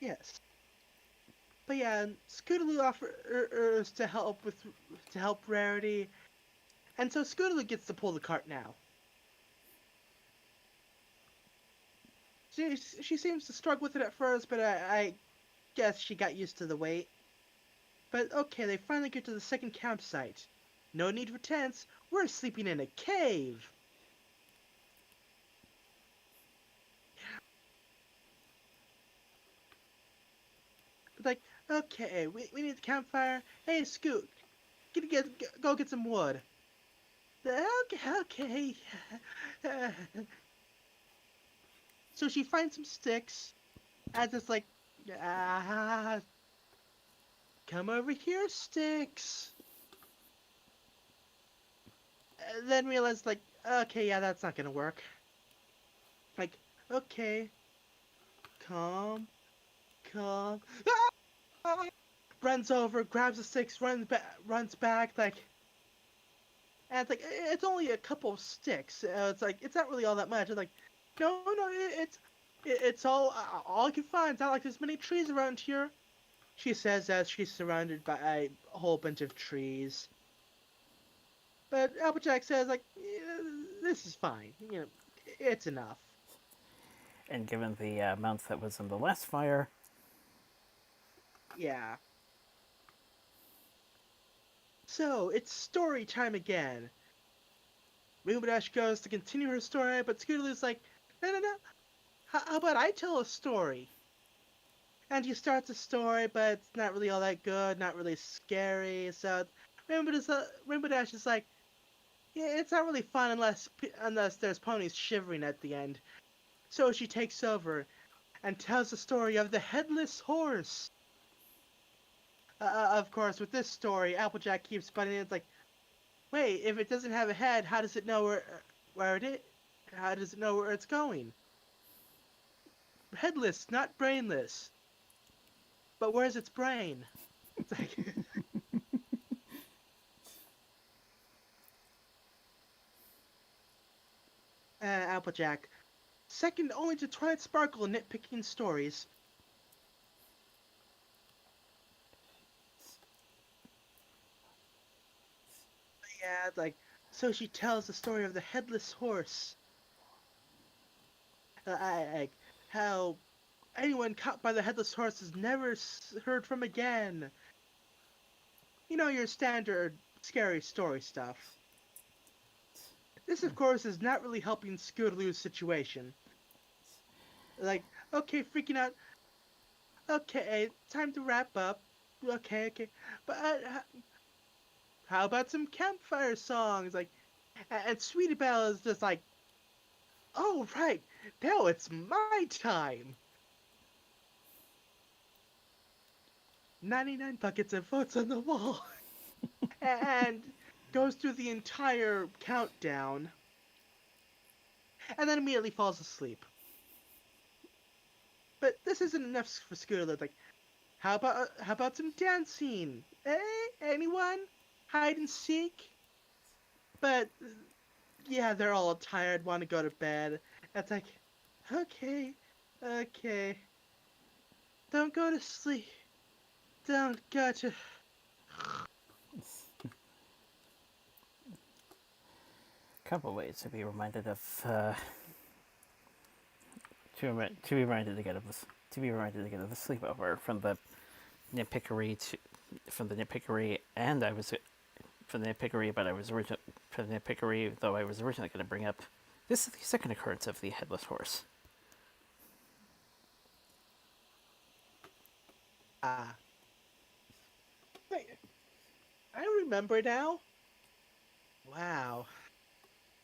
yes. But yeah, Scootaloo offers to help Rarity, and so Scootaloo gets to pull the cart now. She seems to struggle with it at first, but I guess she got used to the weight. But okay, they finally get to the second campsite. No need for tents. We're sleeping in a cave. But like, okay, we need the campfire. Hey, Scoot, go get some wood. Okay. So she finds some sticks. As it's like, ah, come over here, sticks. Then realize like, okay, yeah, that's not gonna work. Like, okay, calm, calm. Ah! Runs over, grabs the sticks, runs back, like, and it's like it's only a couple of sticks. It's like it's not really all that much. It's like, no, it's all I can find. It's not like there's many trees around here. She says as she's surrounded by a whole bunch of trees. But Applejack says like, this is fine. It's enough. And given the amount that was in the last fire, Yeah. So it's story time again. Rainbow Dash goes to continue her story, but Scootaloo's like, no. How about I tell a story? And he starts a story, but it's not really all that good, not really scary. So Rainbow Dash is like, yeah, it's not really fun unless there's ponies shivering at the end. So she takes over and tells the story of the headless horse. Of course, with this story, Applejack keeps butting in. It's like, wait, if it doesn't have a head, how does it know where it is? How does it know where it's going? Headless, not brainless. But where's its brain? It's like, Applejack, second only to Twilight Sparkle in nitpicking stories. Yeah, it's like, so she tells the story of the headless horse. Like how anyone caught by the headless horse is never heard from again. Your standard scary story stuff. This, of course, is not really helping Scootaloo's situation. Like, okay, freaking out. Okay, time to wrap up. Okay. But how about some campfire songs? Like, and Sweetie Belle is just like, oh, right. Now it's my time. 99 buckets of votes on the wall, and goes through the entire countdown, and then immediately falls asleep. But this isn't enough for Scooter. Like, how about some dancing? Hey, anyone? Hide and seek? But yeah, they're all tired, want to go to bed. It's like, okay, okay, don't go to sleep. Don't go to. Couple ways to be reminded of to be reminded to get of this to be reminded to get of the sleepover from the nitpickery to from the nitpickery and I was from the nitpickery, but I was original from the nitpickery though I was originally going to bring up. This is the second occurrence of the headless horse. Ah, wait, I remember now. Wow,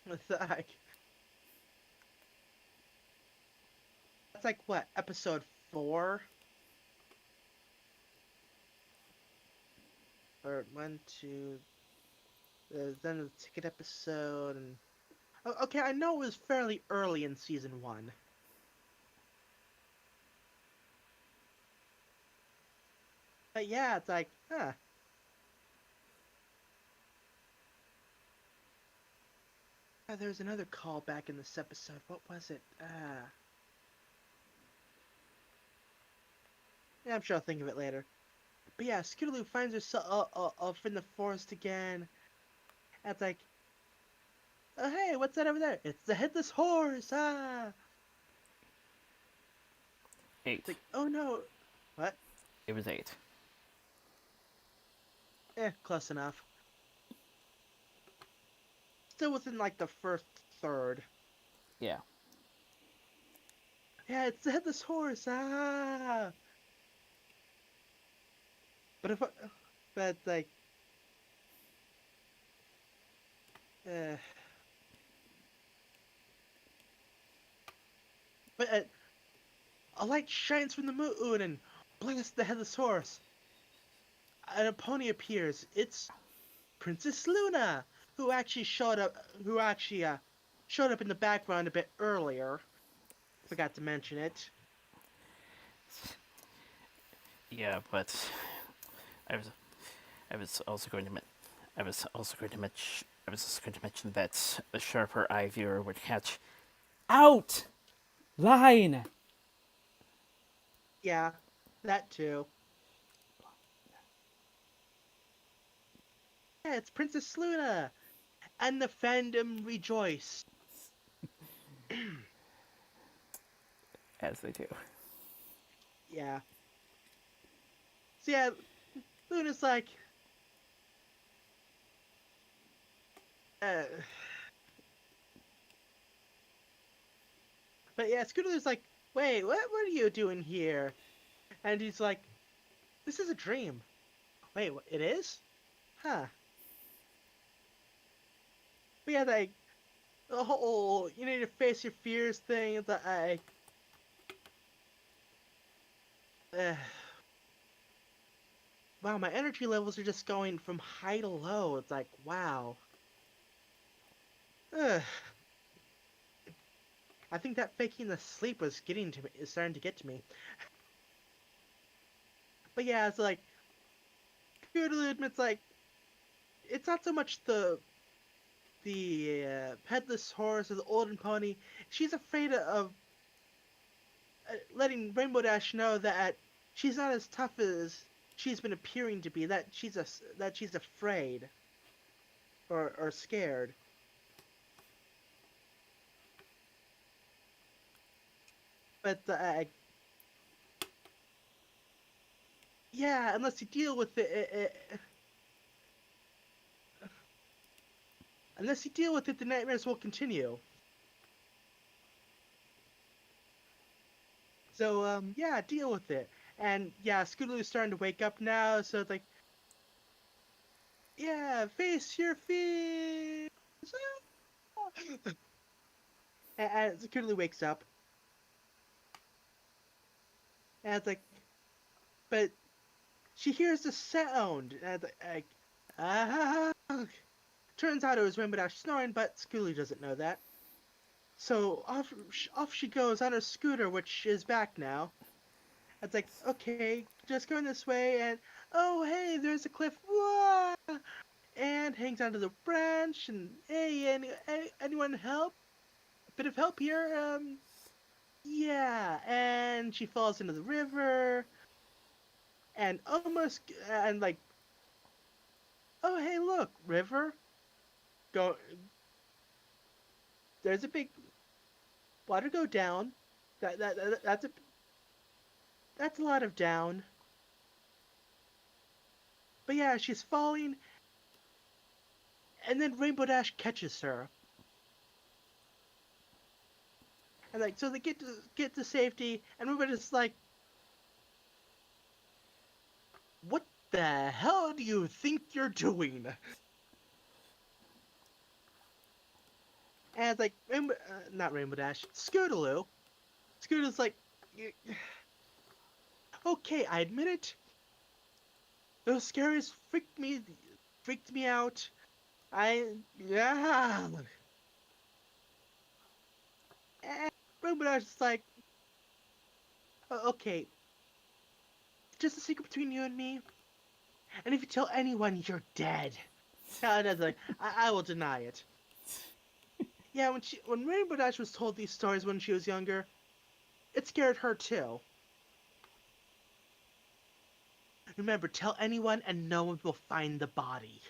it's like that's like what episode 4 or one, two. Then the ticket episode, and okay, I know it was fairly early in season 1. But yeah, it's like, huh. There's another call back in this episode. What was it? Yeah, I'm sure I'll think of it later. But yeah, Scootaloo finds herself off in the forest again. And it's like, oh hey, what's that over there? It's the headless horse. Ah. It's 8. like, oh no. What? It was 8. Close enough. Still within like the first third. Yeah. Yeah, it's the headless horse. Ah. But if, but like, uh, but a light shines from the moon and blasts the headless horse. And a pony appears. It's Princess Luna, who actually showed up in the background a bit earlier. Forgot to mention it. Yeah, but I was I was also going to I was also going to mention I was also going to mention that a sharper eye viewer would catch out line. Yeah, that too. Yeah, it's Princess Luna, and the fandom rejoice. As they do. Yeah. So yeah, Luna's like, uh, but yeah, Scootaloo's like, wait, what are you doing here? And he's like, this is a dream. Wait, it is? Huh. But yeah, like the whole you need to face your fears thing. That uh, wow, my energy levels are just going from high to low. It's like, wow. Ugh. I think that faking the sleep was getting to me, is starting to get to me. But yeah, it's like, Scootaloo admits like, it's not so much the headless horse or the olden pony. She's afraid of letting Rainbow Dash know that she's not as tough as she's been appearing to be. That she's afraid or scared. But yeah, unless you deal with unless you deal with it, the nightmares will continue. So yeah, deal with it. And yeah, Scootaloo's starting to wake up now, so it's like, yeah, face your fears. And Scootaloo wakes up, and it's like, but she hears the sound. And like, ah. Turns out it was Rainbow Dash snoring, but Scooter doesn't know that. So off she goes on her scooter, which is back now. It's like, okay, just going this way, and oh, hey, there's a cliff. Whoa! And hangs onto the branch, and hey, anyone help? A bit of help here? Yeah. And she falls into the river, and and like, oh, hey, look, river. Go. There's a big water go down. That's a lot of down. But yeah, she's falling, and then Rainbow Dash catches her. And like, so they get to safety, and everybody's like, "What the hell do you think you're doing?" And it's like, not Rainbow Dash, Scootaloo. Scootaloo's like, "Okay, I admit it. Those scaries freaked me out. Yeah." And Rainbow Dash is like, "Okay, just a secret between you and me. And if you tell anyone, you're dead." And it's like, I will deny it. Yeah, when Rainbow Dash was told these stories when she was younger, it scared her too. Remember, tell anyone and no one will find the body.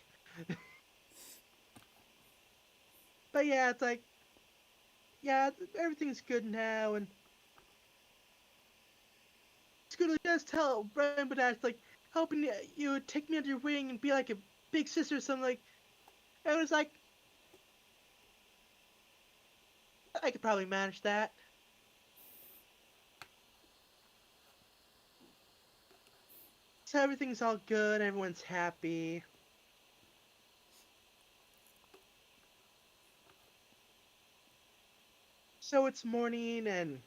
But yeah, it's like, yeah, everything's good now, and Scooter does tell Rainbow Dash, like, hoping you would take me under your wing and be like a big sister or something, like, and it was like, I could probably manage that. So everything's all good, everyone's happy. So it's morning, and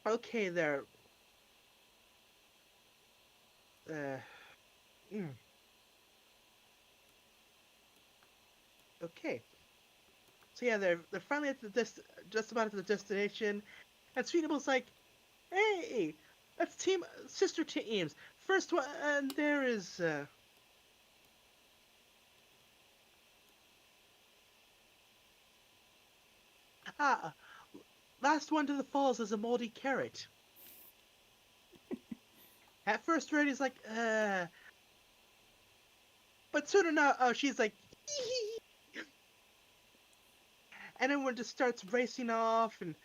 okay, there. Uh, mm, okay. So yeah, they're finally at just about at the destination, and Sweetnipple's like, "Hey, let's team sister teams. First one, and there is ah, last one to the falls is a moldy carrot." At first, Reddy's like, but soon enough, she's like, and everyone just starts racing off, and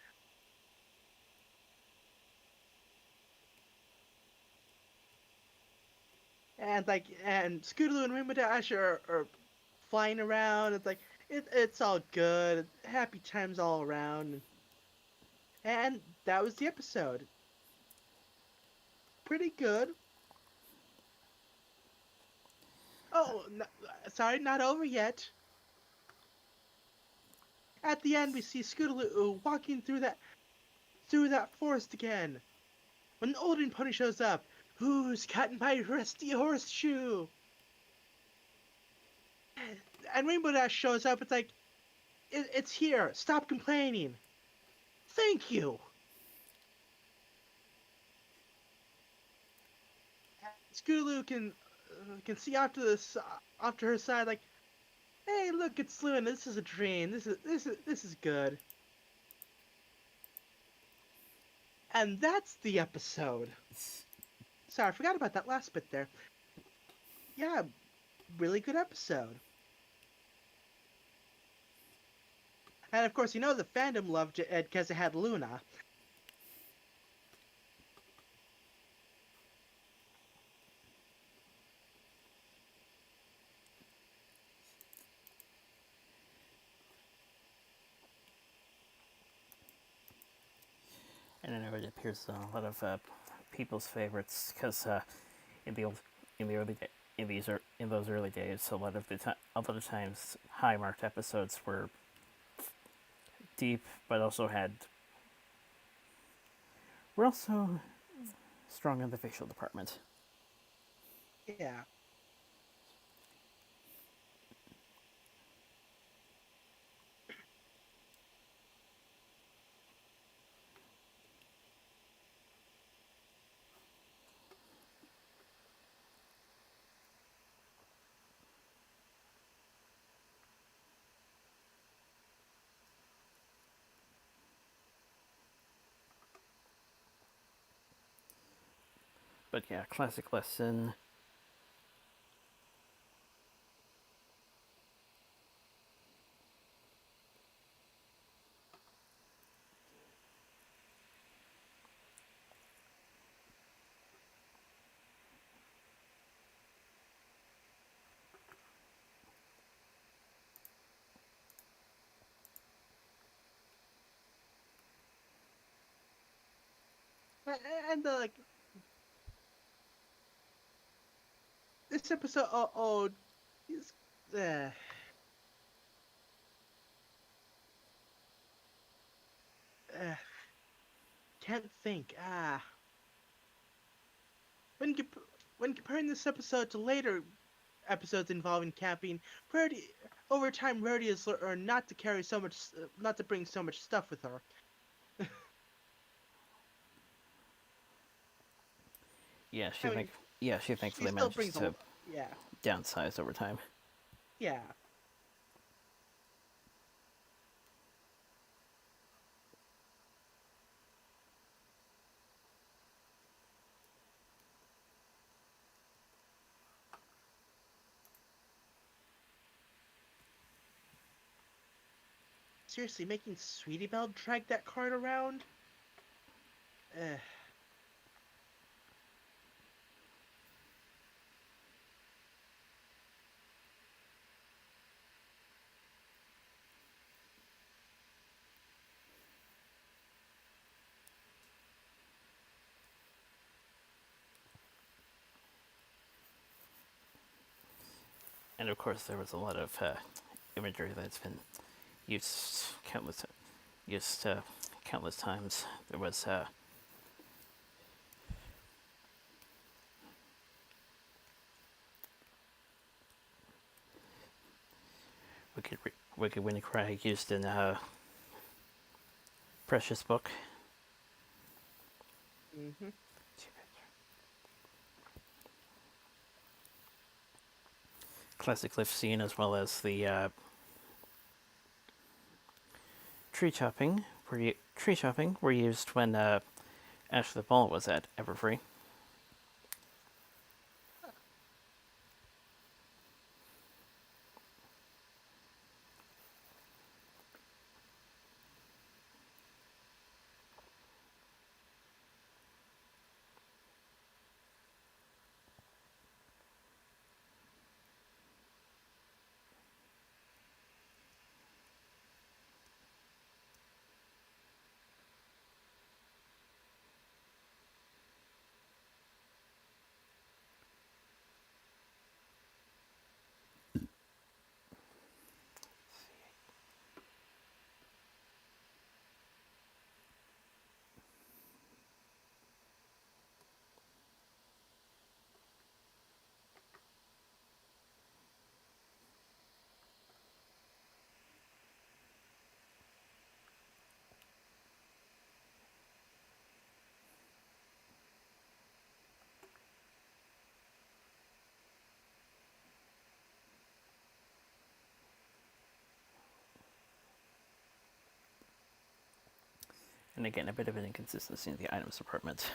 Scootaloo and Rainbow Dash are flying around. It's like it's all good, happy times all around, and that was the episode. Pretty good. Oh, sorry, not over yet. At the end, we see Scootaloo walking through that forest again. When the Olden Pony shows up, who's cutting my rusty horseshoe? And Rainbow Dash shows up. It's like, it's here. Stop complaining. Thank you. Scootaloo can see off to her side, like, hey, look, it's Luna. This is a dream. This is good. And that's the episode. Sorry, I forgot about that last bit there. Yeah, really good episode. And of course, you know the fandom loved it because it had Luna. And I know it appears a lot of people's favorites because in the old, in the early in those early days, a lot of times high marked episodes were deep, but also had were also strong in the facial department. Yeah. But yeah, classic lesson. And like this episode, is, uh, uh, can't think. When when comparing this episode to later episodes involving camping, Rarity over time Rarity has learned not to carry so much, not to bring so much stuff with her. Yeah, I mean, she she thankfully still manages brings to yeah, downsize over time. yeah. Seriously, making Sweetie Belle drag that cart around? Uh, And of course, there was a lot of imagery that's been used countless used countless times. There was Wicked Winnie Cry used in Precious Book. mm-hmm. Classic lift scene, as well as the tree chopping were used when Ash the Ball was at Everfree. And again, a bit of an inconsistency in the items department.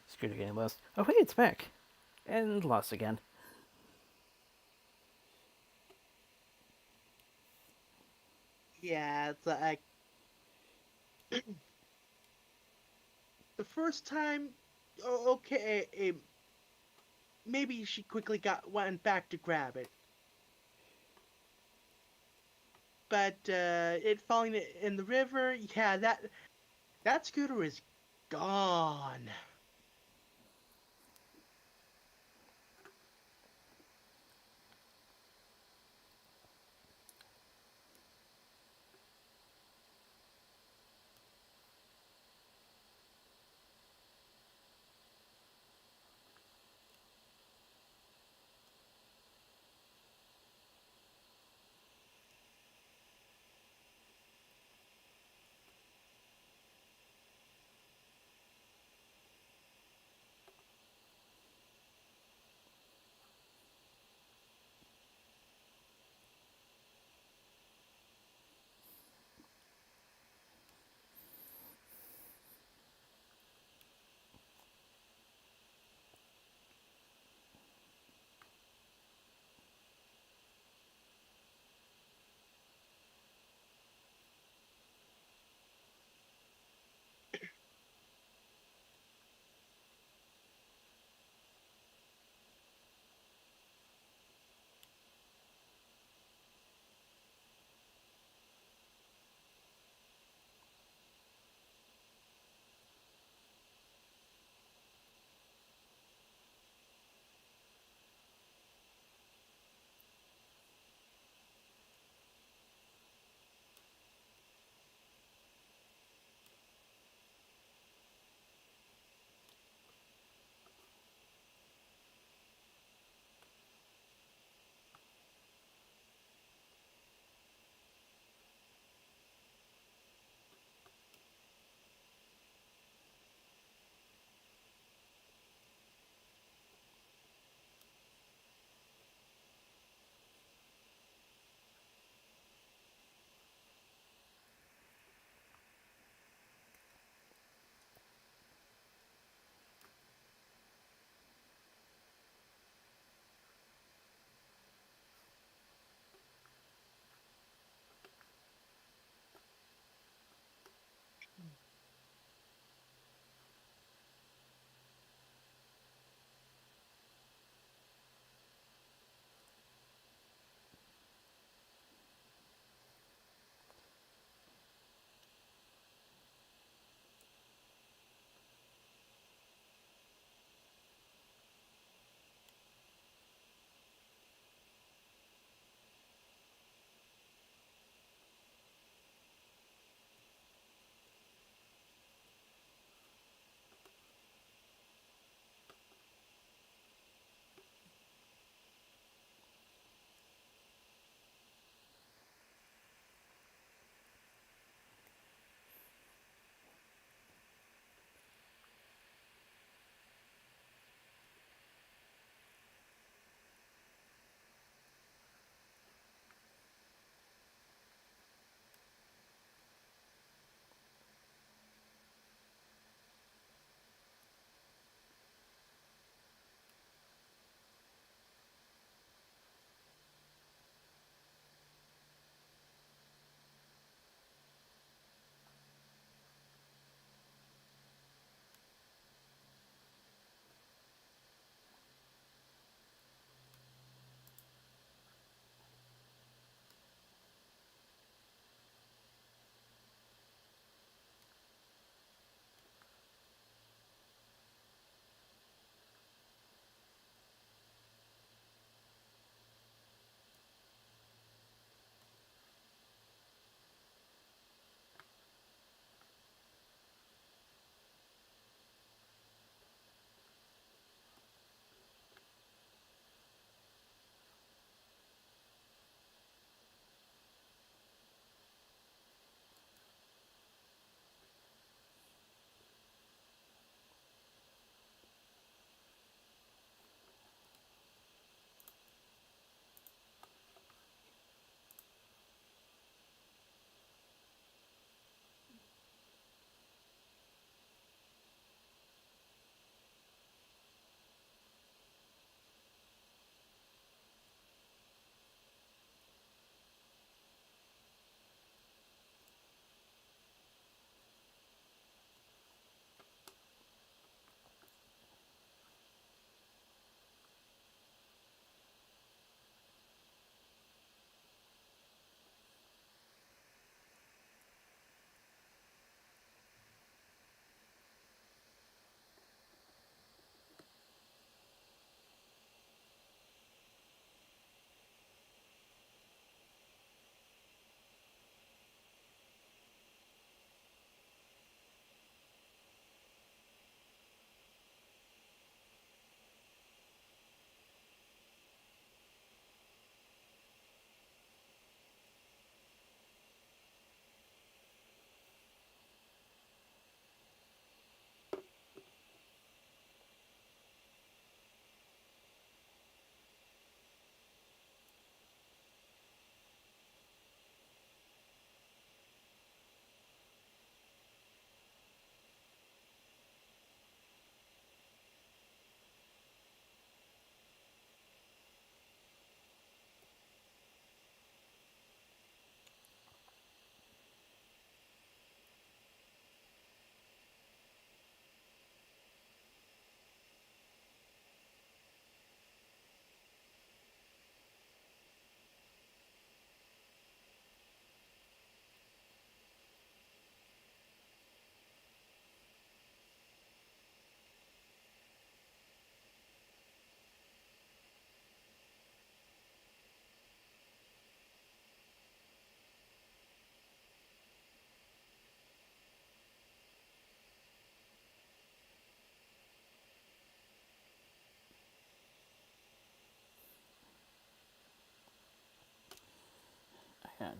Scooter getting lost. Oh, hey, it's back. And lost again. Yeah, it's like the first time, okay, maybe she quickly went back to grab it, but it falling in the river, yeah, that scooter is gone.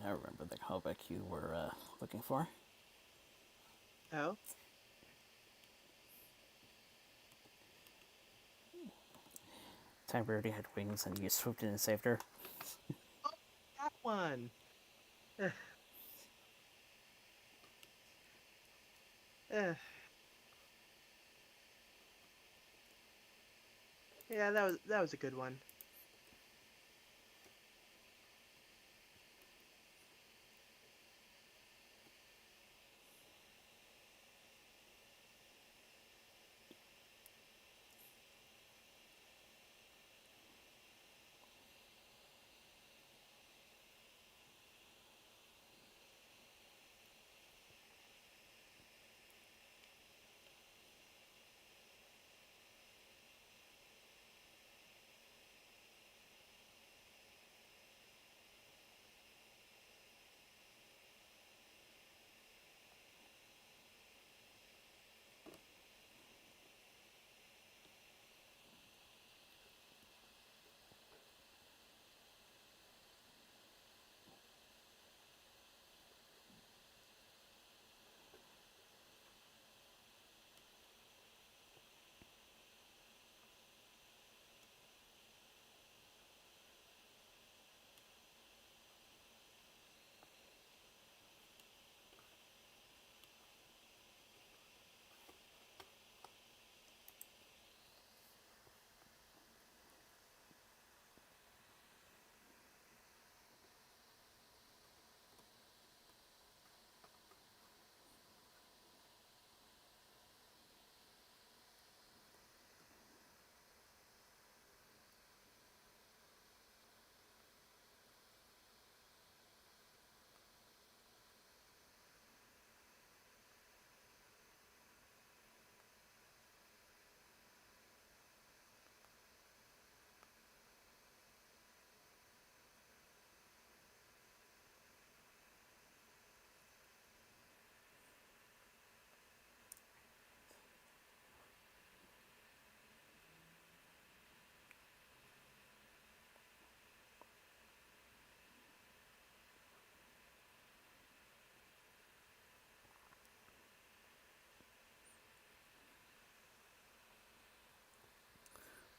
I remember the callback you were looking for. Oh, Time Rarity had wings and you swooped in and saved her. that one. Ugh. Ugh. Yeah, that was a good one.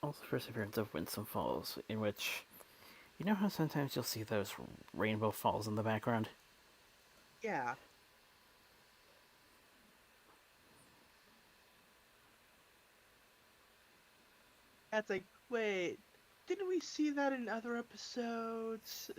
Also, Perseverance of Winsome Falls, in which you know how sometimes you'll see those rainbow falls in the background? Yeah. That's like, wait, didn't we see that in other episodes?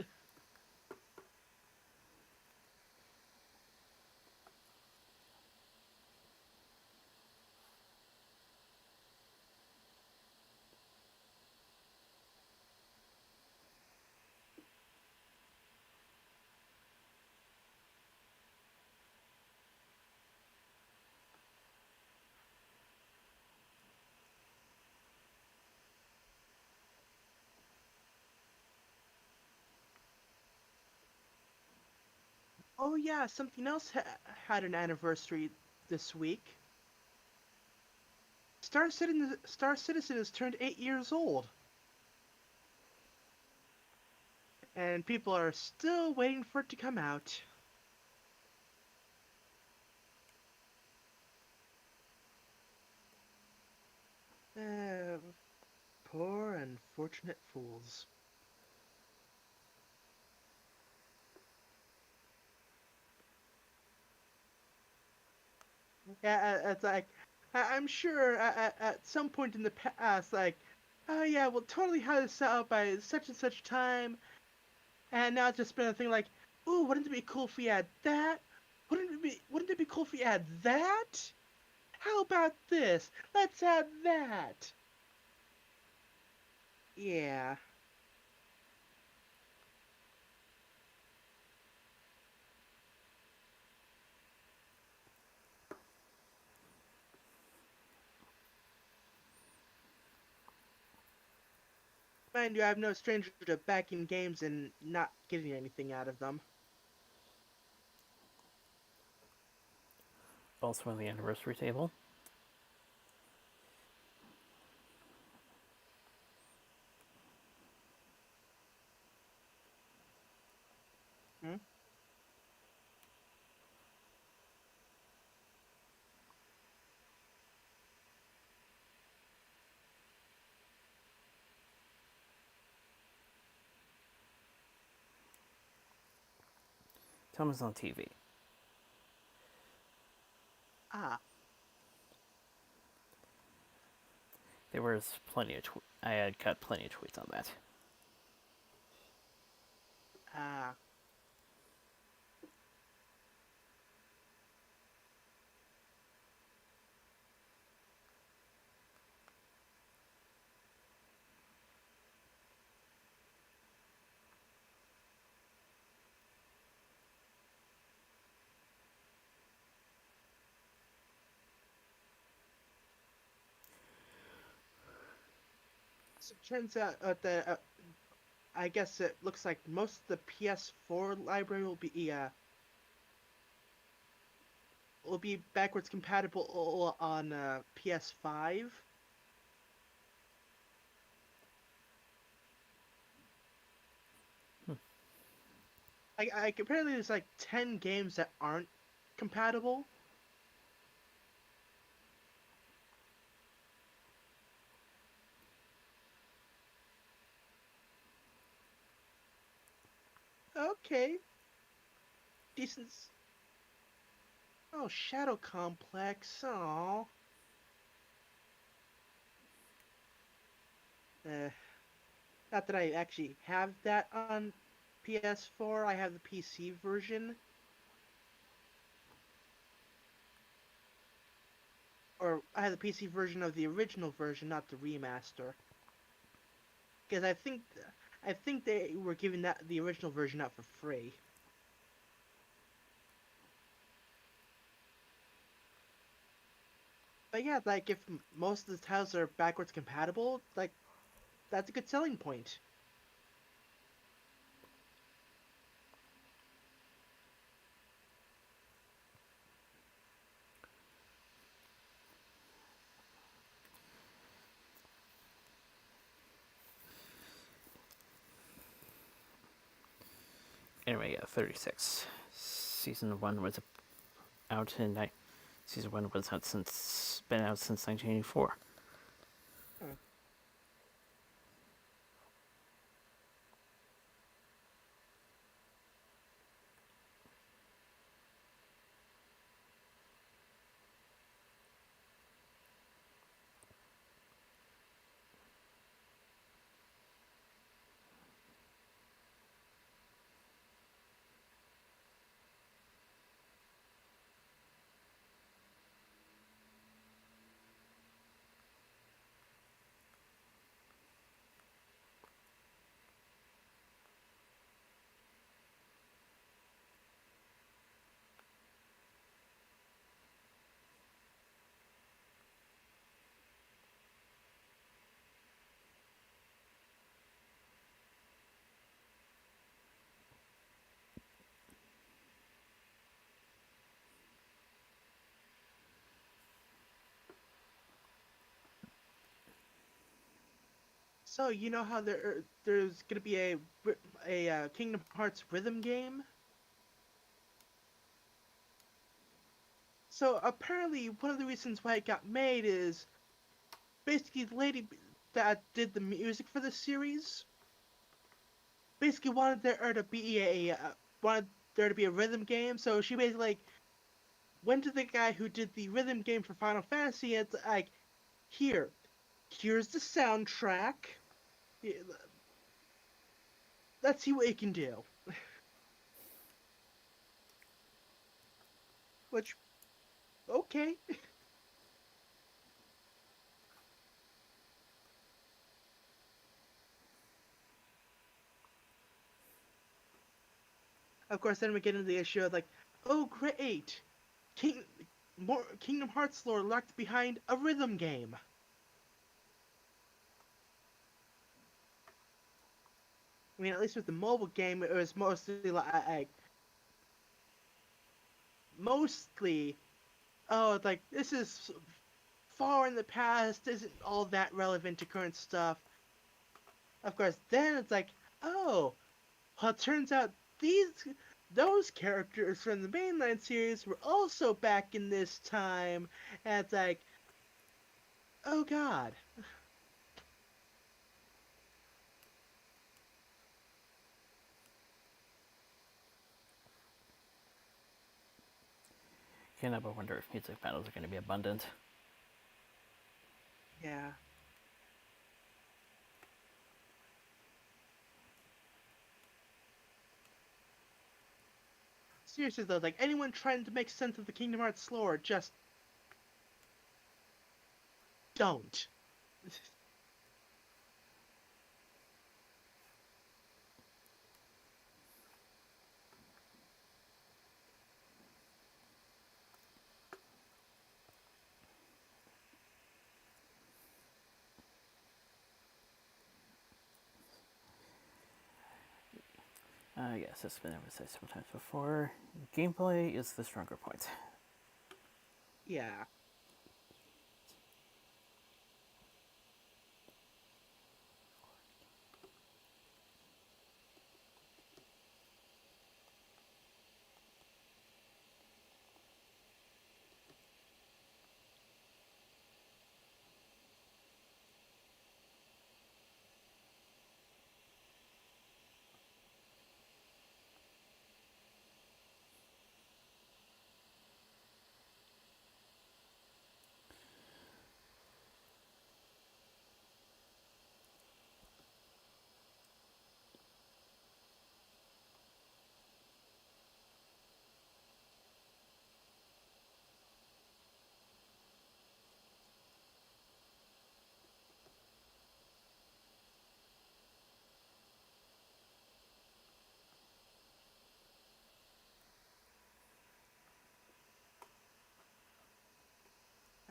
Oh yeah, something else had an anniversary this week. Star Citizen has turned 8 years old, and people are still waiting for it to come out. Uh, Poor unfortunate fools. Yeah, it's like I'm sure at some point in the past, like, oh yeah, we'll totally have this out by such and such time, and now it's just been a thing like, ooh, wouldn't it be cool if we had that? Wouldn't it be cool if we had that? How about this? Let's add that. Yeah. Mind you, I'm no stranger to backing games and not getting anything out of them. Also on the anniversary table. Hmm? Tom was on TV. Ah, There was plenty of I had got plenty of tweets on that. ah. So it turns out that I guess it looks like most of the PS4 library will be backwards compatible on PS5. Apparently there's like 10 games that aren't compatible. Okay, decent. Oh, Shadow Complex. Oh. Uh, Not that I actually have that on PS4. I have the PC version. Or I have the PC version of the original version, not the remaster. Because I think they were giving that the original version out for free. But yeah, like if most of the titles are backwards compatible, like that's a good selling point. Anyway, yeah, 36. Season 1 was out in Season 1 was out since been out since 1984. Huh. So you know how there's gonna be a Kingdom Hearts rhythm game. So apparently one of the reasons why it got made is basically the lady that did the music for the series basically wanted there to be a rhythm game. So she basically like went to the guy who did the rhythm game for Final Fantasy. And it's like, here, here's the soundtrack. Yeah, let's see what it can do. Which, okay. Of course, then we get into the issue of like, oh great, King, more Kingdom Hearts lore locked behind a rhythm game. I mean, at least with the mobile game, it was mostly, oh, it's like this is far in the past, isn't all that relevant to current stuff. Of course, then it's like, oh, well, it turns out those characters from the mainline series were also back in this time, and it's like, oh god. Can't help but wonder if music battles are going to be abundant. Yeah. Seriously though, like anyone trying to make sense of the Kingdom Hearts lore, just don't. Yes, it's been emphasized sometimes before. Gameplay is the stronger point. Yeah.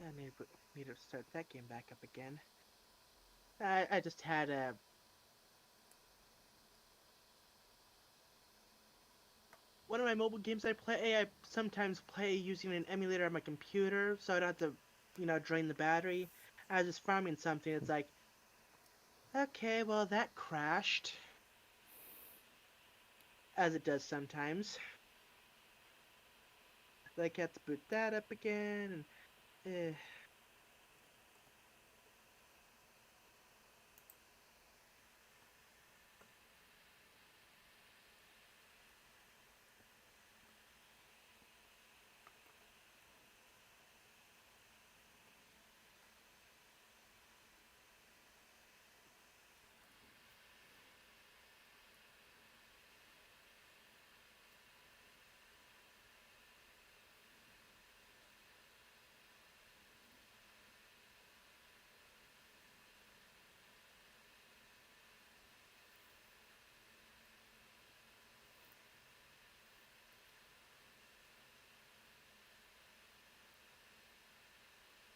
I need to start that game back up again. I just had one of my mobile games I play. I sometimes play using an emulator on my computer, so I don't have to, drain the battery. I was just farming something. It's like, okay, well that crashed, as it does sometimes. Like, I have to boot that up again, and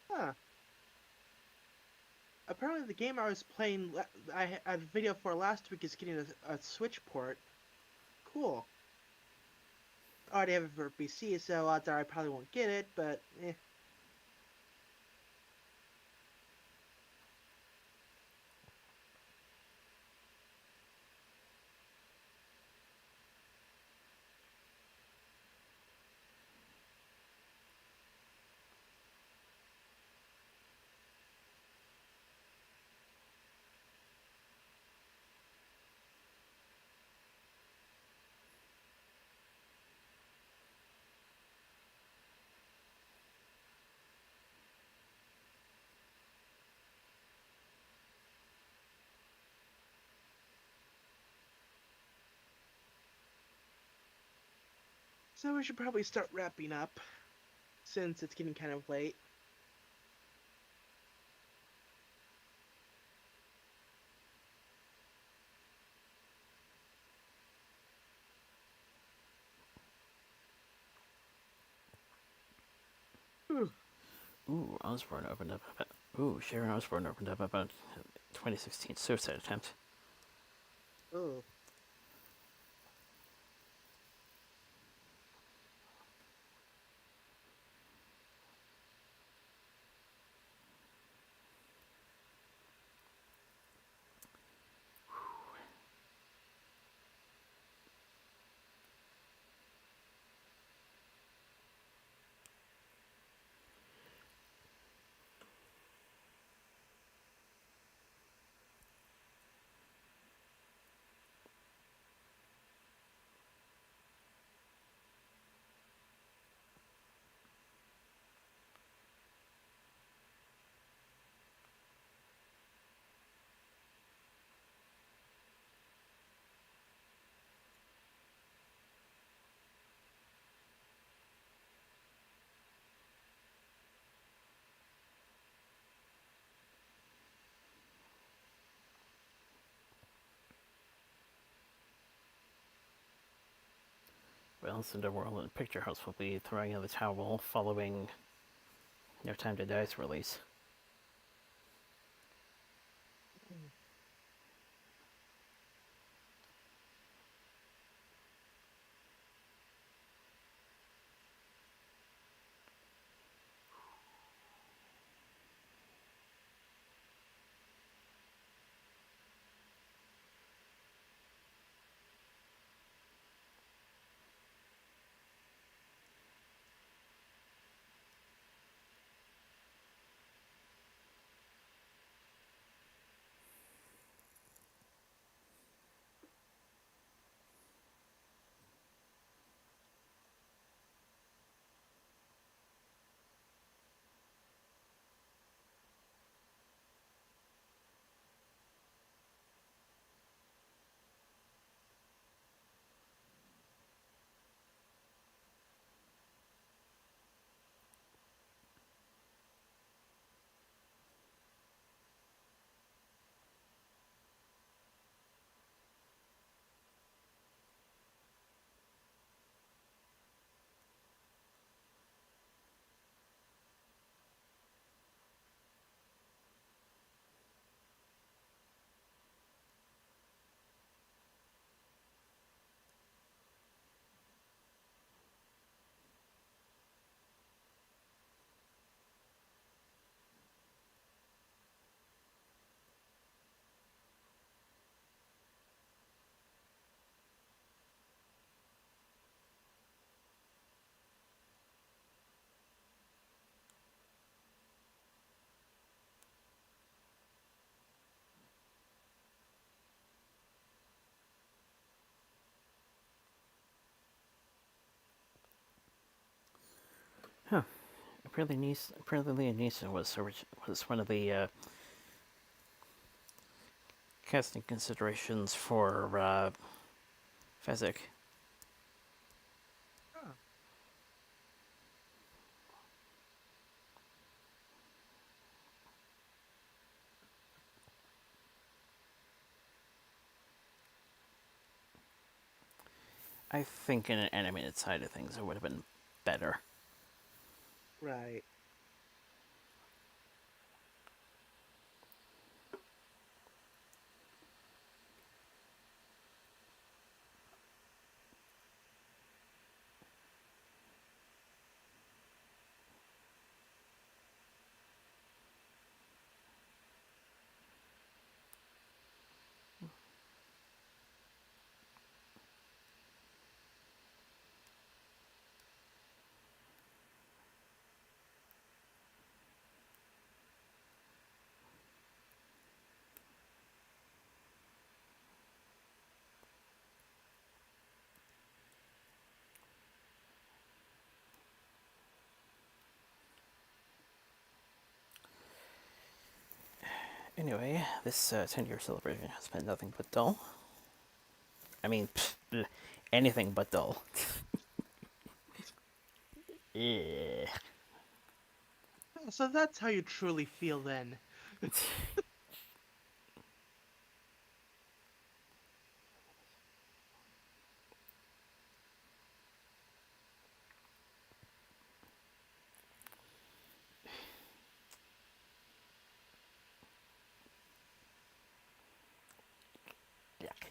huh. Apparently, the game I was playing, I had a video for last week, is getting a Switch port. Cool. I already have it for PC, so odds are I probably won't get it, but eh. So we should probably start wrapping up, since it's getting kind of late. Ooh. Sharon Osbourne opened up about 2016 suicide attempt. Oh. Alice in Wonderland Picture House will be throwing in the towel following No Time to Die's release. Huh. Apparently, Liam Neeson was one of the casting considerations for Fezzik. Huh. I think in an animated side of things, it would have been better. Right. Anyway, this 10-year celebration has been nothing but dull. I mean, anything but dull. Yeah. Oh, so that's how you truly feel then. Yuck.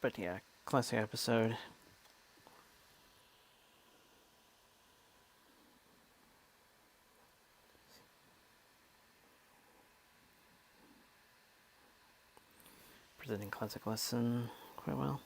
But yeah, classic episode. Presenting classic lesson quite well.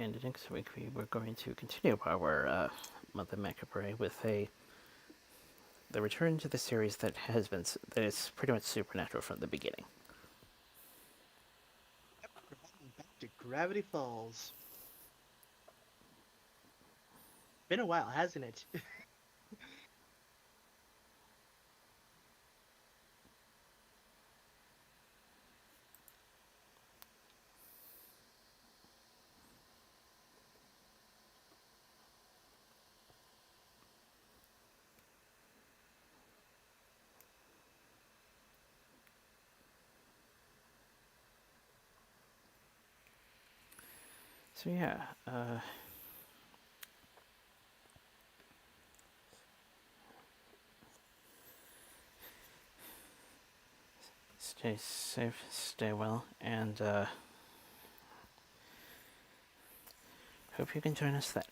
and next week we were going to continue our month of Macabre with the return to the series that that is pretty much supernatural from the beginning. We're heading back to Gravity Falls. Been a while, hasn't it? So yeah, stay safe, stay well, and hope you can join us then.